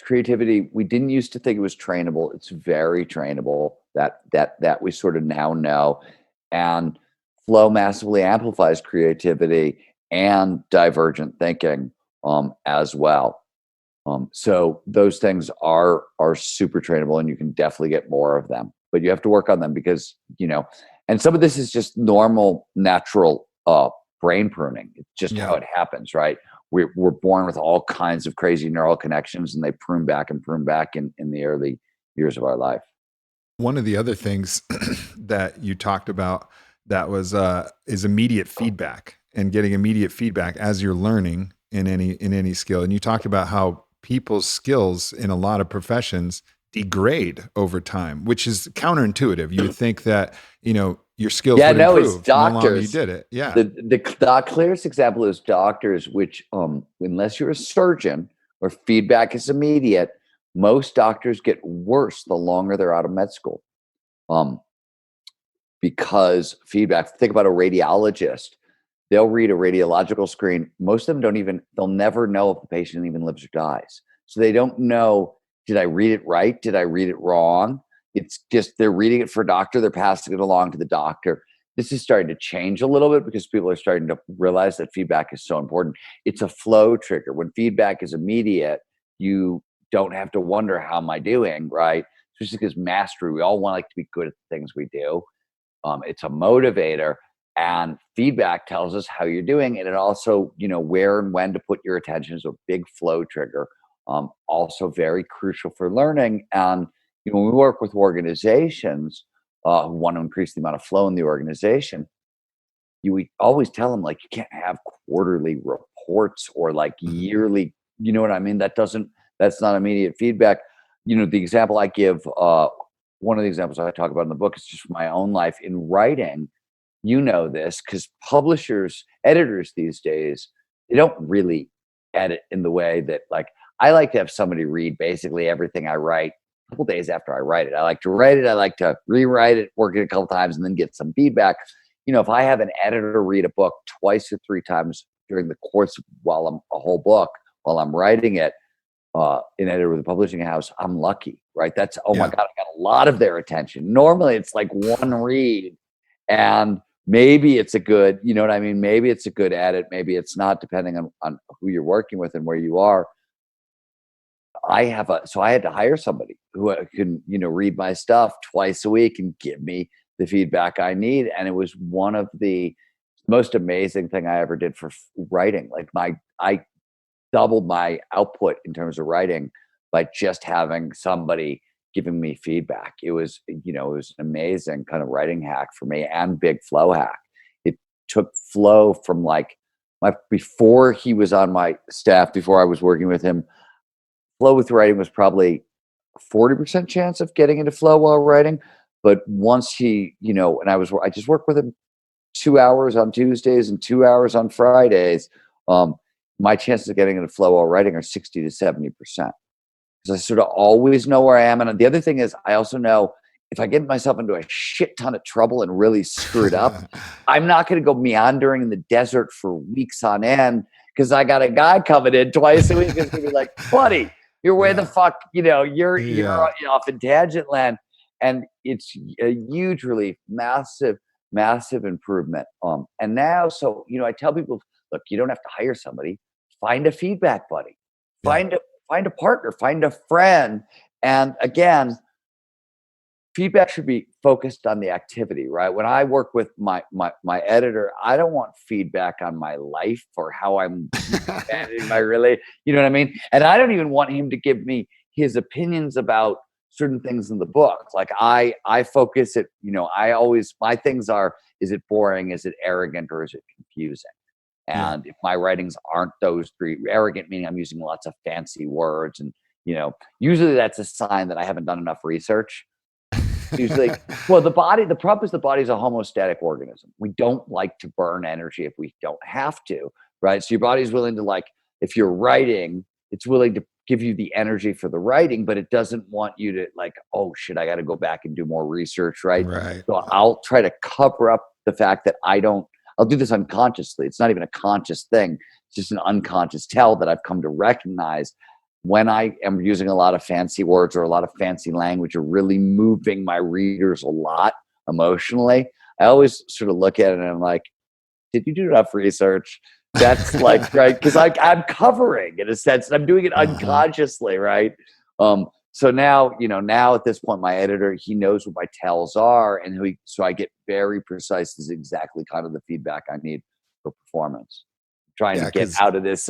creativity, we didn't used to think it was trainable. It's very trainable. That we sort of now know. And flow massively amplifies creativity and divergent thinking, as well. So those things are super trainable, and you can definitely get more of them. But you have to work on them, because and some of this is just normal, natural brain pruning. It's just how Yeah. it happens, right? We're born with all kinds of crazy neural connections, and they prune back and prune back in the early years of our life. One of the other things that you talked about that was is immediate feedback, and getting immediate feedback as you're learning in any skill. And you talked about how people's skills in a lot of professions degrade over time, which is counterintuitive. You would think that, your skills Yeah, would no, it's improve the longer you doctors. did it. Yeah. The clearest example is doctors, which, unless you're a surgeon where feedback is immediate, most doctors get worse the longer they're out of med school. Um, because feedback, think about a radiologist. They'll read a radiological screen. Most of them they'll never know if the patient even lives or dies. So they don't know, did I read it right? Did I read it wrong? It's just they're reading it for a doctor, they're passing it along to the doctor. This is starting to change a little bit, because people are starting to realize that feedback is so important. It's a flow trigger. When feedback is immediate, you don't have to wonder, how am I doing, right? Especially because mastery, we all want to be good at the things we do. It's a motivator, and feedback tells us how you're doing. And it also, where and when to put your attention is a big flow trigger. Also very crucial for learning. And, when we work with organizations who want to increase the amount of flow in the organization, we always tell them, like, you can't have quarterly reports or like Mhm. yearly, you know what I mean? That's not immediate feedback. The example I give, one of the examples I talk about in the book is just from my own life in writing. This because editors these days, they don't really edit in the way that, like, I like to have somebody read basically everything I write a couple days after I write it. I like to write it, I like to rewrite it, work it a couple times, and then get some feedback. If I have an editor read a book twice or three times during the course of a whole book while I'm writing it, an editor with a publishing house, I'm lucky, right? That's, oh my Yeah. God, I got a lot of their attention. Normally it's like one read, and maybe it's a good, you know what I mean? Maybe it's a good edit, maybe it's not, depending on who you're working with and where you are. So I had to hire somebody who can, read my stuff twice a week and give me the feedback I need. And it was one of the most amazing thing I ever did for writing. Like, I doubled my output in terms of writing by just having somebody giving me feedback. It was an amazing kind of writing hack for me, and big flow hack. It took flow from, like, before he was on my staff, before I was working with him, flow with writing was probably 40% chance of getting into flow while writing. But once and I just worked with him 2 hours on Tuesdays and 2 hours on Fridays. My chances of getting into flow while writing are 60 to 70%. Because I sort of always know where I am. And the other thing is, I also know if I get myself into a shit ton of trouble and really screw it up, I'm not going to go meandering in the desert for weeks on end, because I got a guy coming in twice a week who's going to be like, buddy, you're where the Yeah. fuck, you're Yeah. off in tangent land. And it's a huge relief, massive, massive improvement. And now, so, I tell people, look, you don't have to hire somebody. Find a feedback buddy. Yeah. Find a partner, find a friend. And again, feedback should be focused on the activity, right? When I work with my editor, I don't want feedback on my life or how I'm managing my relate. You know what I mean? And I don't even want him to give me his opinions about certain things in the book. Like I focus it, I always, my things are, is it boring? Is it arrogant? Or is it confusing? Yeah. And if my writings aren't those three, arrogant meaning I'm using lots of fancy words, and usually that's a sign that I haven't done enough research. Usually, well, the problem is the body is a homeostatic organism. We don't like to burn energy if we don't have to, right? So your body's willing to, like, if you're writing, it's willing to give you the energy for the writing, but it doesn't want you to, like, oh shit, I got to go back and do more research, right? Right. So I'll try to cover up the fact that I'll do this unconsciously. It's not even a conscious thing. It's just an unconscious tell that I've come to recognize when I am using a lot of fancy words or a lot of fancy language or really moving my readers a lot emotionally. I always sort of look at it and I'm like, did you do enough research? That's like, right. Cause I'm covering in a sense, and I'm doing it unconsciously. Right. So now at this point, my editor, he knows what my tells are, and so I get very precise. This is exactly kind of the feedback I need for performance. Trying to get out of this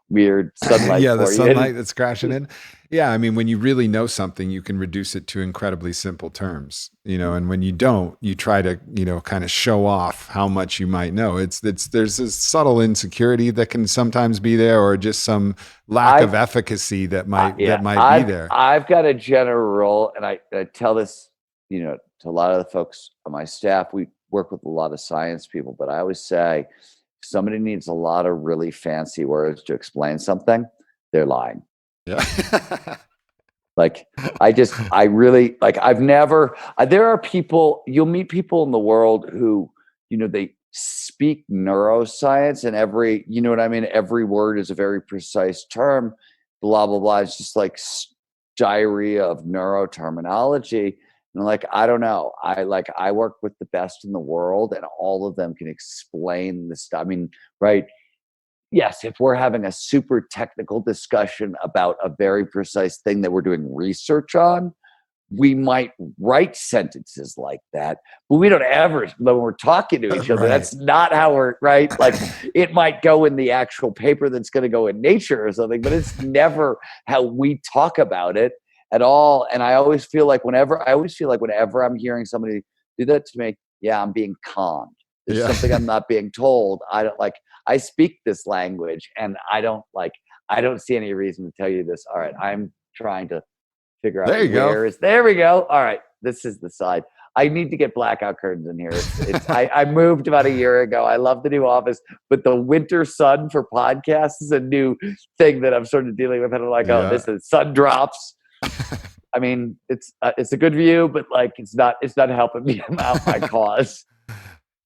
weird sunlight. Yeah, the for sunlight you. that's crashing in. Yeah, I mean, when you really know something, you can reduce it to incredibly simple terms, and when you don't, you try to, kind of show off how much you might know. There's this subtle insecurity that can sometimes be there, or just some lack of efficacy that might be there. I've got a general rule, and I tell this, to a lot of the folks on my staff. We work with a lot of science people, but I always say, somebody needs a lot of really fancy words to explain something, they're lying. Yeah. Like, there are people, you'll meet people in the world who, they speak neuroscience, and every word is a very precise term, blah, blah, blah. It's just like diarrhea of neuroterminology. And like, I don't know. I work with the best in the world, and all of them can explain this stuff. I mean, right? Yes, if we're having a super technical discussion about a very precise thing that we're doing research on, we might write sentences like that, but we don't ever, when we're talking to each other, Right. that's not how we're, right? Like, it might go in the actual paper that's going to go in Nature or something, but it's never how we talk about it at all. And I always feel like whenever I'm hearing somebody do that to me, yeah, I'm being conned. There's something I'm not being told. I speak this language, and I don't see any reason to tell you this. All right, I'm trying to figure out there we go. All right, this is the side. I need to get blackout curtains in here. I moved about a year ago. I love the new office, but the winter sun for podcasts is a new thing that I'm sort of dealing with. And I'm like, oh, this is sun drops. I mean, it's a good view, but like, it's not helping me out my cause.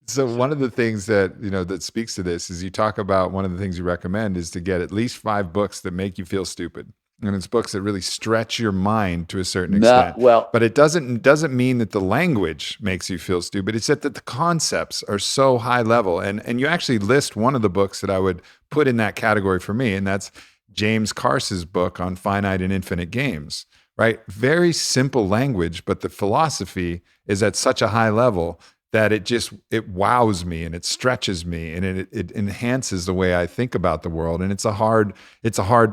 So one of the things that, that speaks to this is, you talk about, one of the things you recommend is to get at least 5 books that make you feel stupid. And it's books that really stretch your mind to a certain extent. But it doesn't mean that the language makes you feel stupid. It's that the concepts are so high level. And you actually list one of the books that I would put in that category for me, and that's James Carse's book on finite and infinite games, right? Very simple language, but the philosophy is at such a high level that it wows me, and it stretches me, and it enhances the way I think about the world. And it's a hard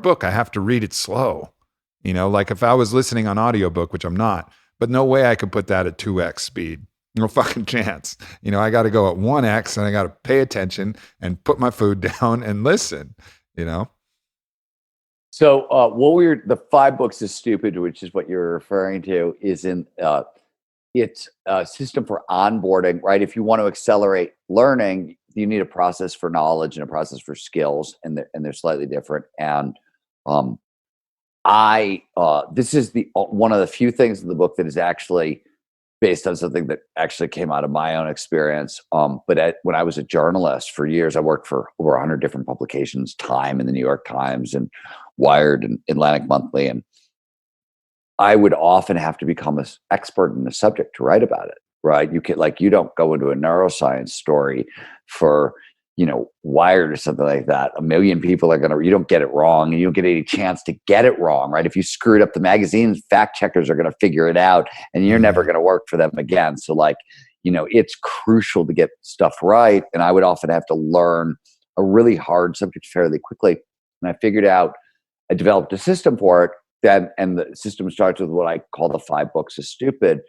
book. I have to read it slow. Like if I was listening on audiobook, which I'm not, but no way I could put that at 2x speed. No fucking chance. I got to go at 1x, and I got to pay attention and put my food down and listen, So the 5 books is stupid, which is what you're referring to, is in it's a system for onboarding, right? If you want to accelerate learning, you need a process for knowledge and a process for skills, and they're slightly different. And this is one of the few things in the book that is actually based on something that actually came out of my own experience. But when I was a journalist for years, I worked for over 100 different publications, Time and the New York Times and Wired and Atlantic Monthly, and I would often have to become an expert in the subject to write about it, right? You don't go into a neuroscience story for, Wired or something like that. A million people you don't get it wrong, and you don't get any chance to get it wrong, right? If you screwed up the magazines, fact checkers are going to figure it out, and you're never going to work for them again. So it's crucial to get stuff right. And I would often have to learn a really hard subject fairly quickly. And I developed a system for it then, and the system starts with what I call the 5 books of stupid,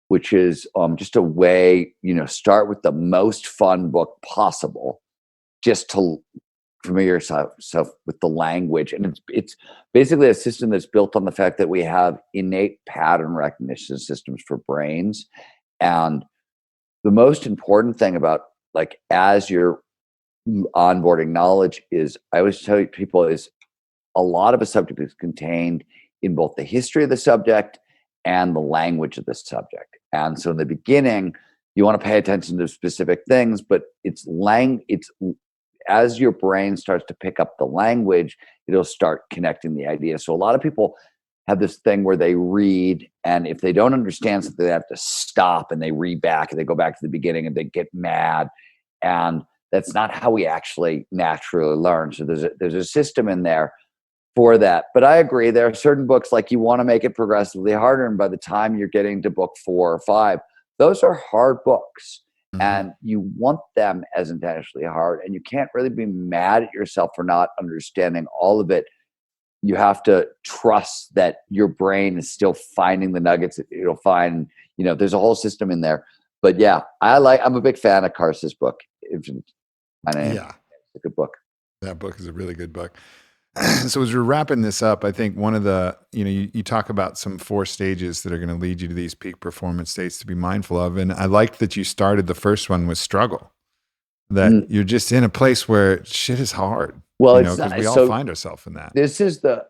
which is just a way, start with the most fun book possible, just to familiar yourself with the language. And it's basically a system that's built on the fact that we have innate pattern recognition systems for brains. And the most important thing about, like, as you're onboarding knowledge, is, I always tell people, is a lot of a subject is contained in both the history of the subject and the language of the subject. And so in the beginning, you want to pay attention to specific things, but it's as your brain starts to pick up the language, it'll start connecting the idea. So a lot of people have this thing where they read, and if they don't understand something, they have to stop and they read back and they go back to the beginning and they get mad. And that's not how we actually naturally learn. So there's a system in there for that. But I agree, there are certain books, like, you want to make it progressively harder, and by the time you're getting to book 4 or 5, those are hard books. And you want them as intentionally hard, and you can't really be mad at yourself for not understanding all of it. You have to trust that your brain is still finding the nuggets that it'll find. There's a whole system in there. But yeah, I'm a big fan of Kars's book. Infinite. Yeah, it's a good book. That book is a really good book. So as we're wrapping this up, I think one of the, you talk about some 4 stages that are going to lead you to these peak performance states to be mindful of. And I liked that you started the first one with struggle, that you're just in a place where shit is hard. Well, because we all find ourselves in that. This is the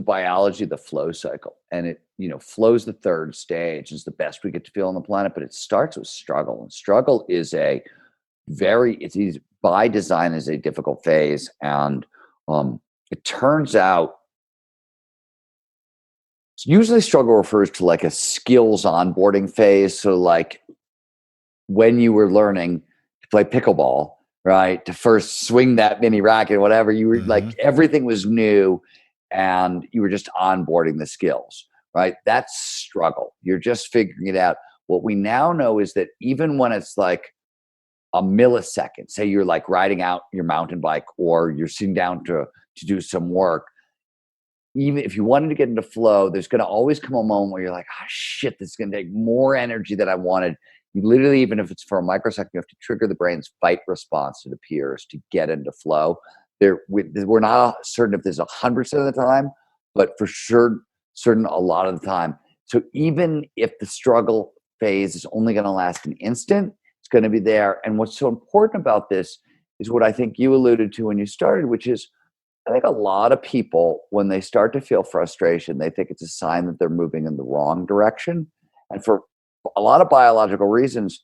biology of the flow cycle. And it, flow's the 3rd stage. It's the best we get to feel on the planet, but it starts with struggle. And struggle is it's easy, by design, is a difficult phase. And it turns out, usually struggle refers to like a skills onboarding phase. So like when you were learning to play pickleball, right, to first swing that mini racket, whatever, you were like, everything was new and you were just onboarding the skills, right? That's struggle. You're just figuring it out. What we now know is that even when it's like a millisecond, say you're like riding out your mountain bike, or you're sitting down to do some work, even if you wanted to get into flow, there's going to always come a moment where you're like, oh shit, this is going to take more energy than I wanted. You literally, even if it's for a microsecond, you have to trigger the brain's fight response, it appears, to get into flow. We're not certain if there's 100% of the time, but for sure, certain a lot of the time. So even if the struggle phase is only going to last an instant, it's going to be there. And what's so important about this is what I think you alluded to when you started, which is, I think a lot of people, when they start to feel frustration, they think it's a sign that they're moving in the wrong direction. And for a lot of biological reasons,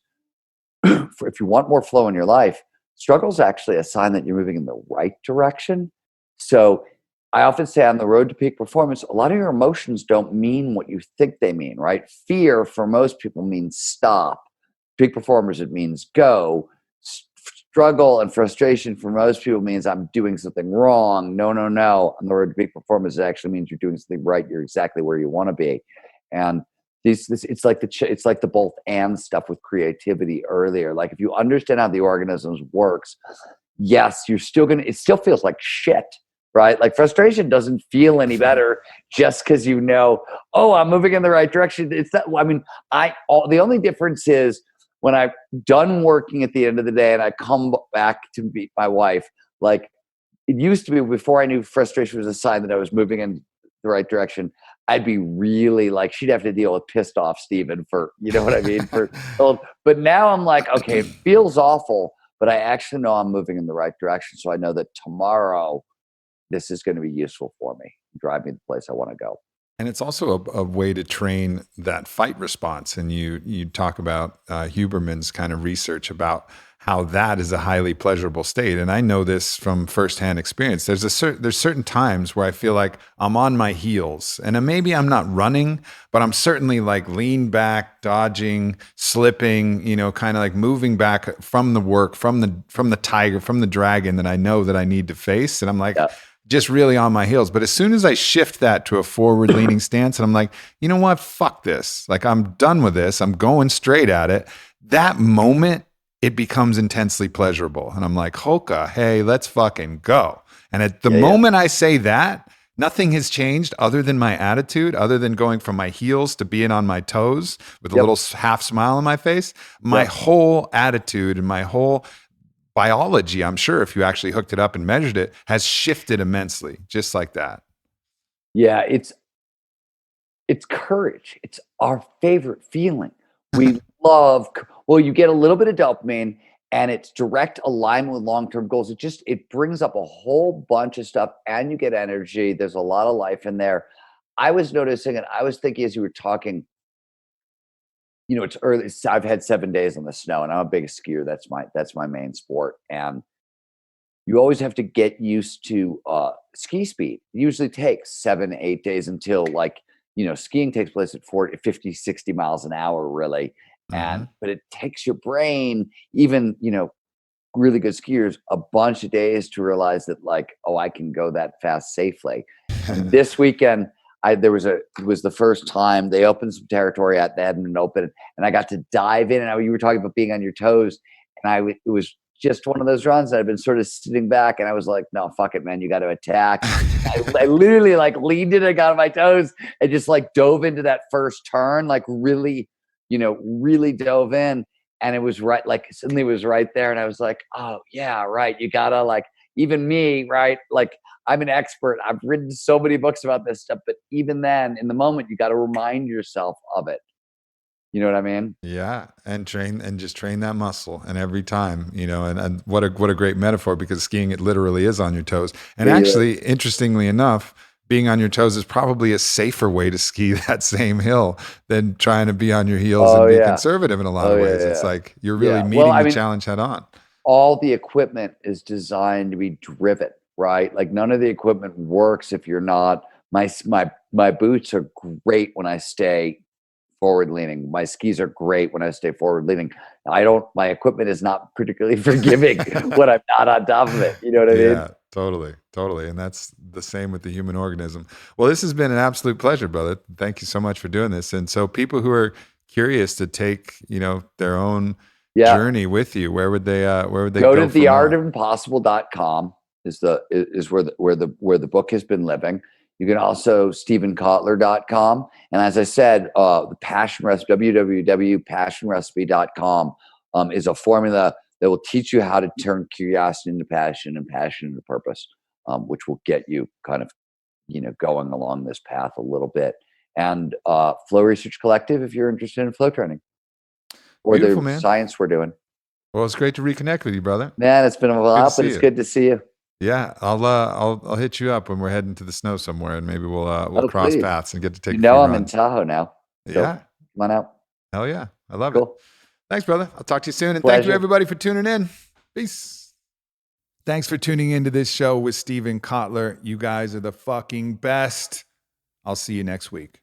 if you want more flow in your life, struggle is actually a sign that you're moving in the right direction. So I often say, on the road to peak performance, a lot of your emotions don't mean what you think they mean, right? Fear for most people means stop. Peak performers, it means go. Struggle and frustration for most people means I'm doing something wrong. No. On the road to peak performance, it actually means you're doing something right. You're exactly where you want to be. And it's like the both and stuff with creativity earlier. Like, if you understand how the organism works, yes, it still feels like shit, right? Like, frustration doesn't feel any better just because oh, I'm moving in the right direction. It's that. I mean, the only difference is, when I'm done working at the end of the day and I come back to meet my wife, like, it used to be, before I knew frustration was a sign that I was moving in the right direction, I'd be really like, she'd have to deal with pissed off Steven for, you know what I mean? But now I'm like, okay, it feels awful, but I actually know I'm moving in the right direction. So I know that tomorrow this is going to be useful for me, drive me to the place I want to go. And it's also a way to train that fight response. And you talk about Huberman's kind of research about how that is a highly pleasurable state. And I know this from firsthand experience. There's certain times where I feel like I'm on my heels, and maybe I'm not running, but I'm certainly like lean back, dodging, slipping, kind of like moving back from the work, from the tiger, from the dragon that I know that I need to face. And I'm like, just really on my heels. But as soon as I shift that to a forward leaning stance, and I'm like, you know what? Fuck this. Like, I'm done with this. I'm going straight at it. That moment, it becomes intensely pleasurable. And I'm like, Hoka, hey, let's fucking go. And at the moment I say that, Nothing has changed other than my attitude, other than going from my heels to being on my toes with a Yep. little half smile on my face. My Yep. whole attitude and my whole biology, I'm sure if you actually hooked it up and measured it, has shifted immensely, just like that. Yeah, it's courage. It's our favorite feeling. We love, well, you get a little bit of dopamine and it's direct alignment with long-term goals. It brings up a whole bunch of stuff and you get energy. There's a lot of life in there. I was noticing and I was thinking as you were talking, it's early. I've had 7 days on the snow and I'm a big skier. That's my main sport. And you always have to get used to ski speed. It usually takes 7, 8 days until skiing takes place at 40, 50, 60 miles an hour, really. Mhm. But it takes your brain, even, really good skiers, a bunch of days to realize that oh, I can go that fast safely. And this weekend, it was the first time they opened some territory at the Edmonton Open, and I got to dive in. And you were talking about being on your toes, and it was just one of those runs that I've been sort of sitting back, and I was like, no, fuck it, man, you got to attack. I literally leaned in and got on my toes and just dove into that first turn, really, really dove in. And it was right, suddenly it was right there. And I was like, oh yeah, right. You gotta even me, right? I'm an expert. I've written so many books about this stuff, but even then in the moment, you got to remind yourself of it. You know what I mean? Yeah, and just train that muscle, and every time, and what a great metaphor, because skiing, it literally is on your toes. And Yeah. actually, interestingly enough, being on your toes is probably a safer way to ski that same hill than trying to be on your heels and Oh be yeah. conservative in a lot Oh of yeah. ways. It's Yeah. like you're really Yeah. Well, meeting I the mean, challenge head on. all the equipment is designed to be driven, right? None of the equipment works if you're not. My boots are great when I stay forward leaning. My skis are great when I stay forward leaning. My equipment is not particularly forgiving when I'm not on top of it. You know what I mean? Yeah, totally, totally. And that's the same with the human organism. Well, this has been an absolute pleasure, brother. Thank you so much for doing this. And so people who are curious to take, their own Yeah. journey with you, where would they Go go to for more? theartofimpossible.com is where the book has been living. You can also stevenkotler.com. And as I said, the passion recipe, www.passionrecipe.com is a formula that will teach you how to turn curiosity into passion and passion into purpose, which will get you kind of, going along this path a little bit. And Flow Research Collective, if you're interested in flow training or Beautiful, the man. science we're doing. Well, it's great to reconnect with you, brother. Man, it's been a Good to while, but see it's you. good to see you. Yeah, I'll hit you up when we're heading to the snow somewhere, and maybe we'll Oh, cross please. paths and get to take You a few know I'm in runs. Tahoe now. So Yeah, come on out. hell yeah, I love it. Cool. Thanks, brother. I'll talk to you soon, and thank you Pleasure. everybody for tuning in. Peace. Thanks for tuning into this show with Steven Kotler. You guys are the fucking best. I'll see you next week.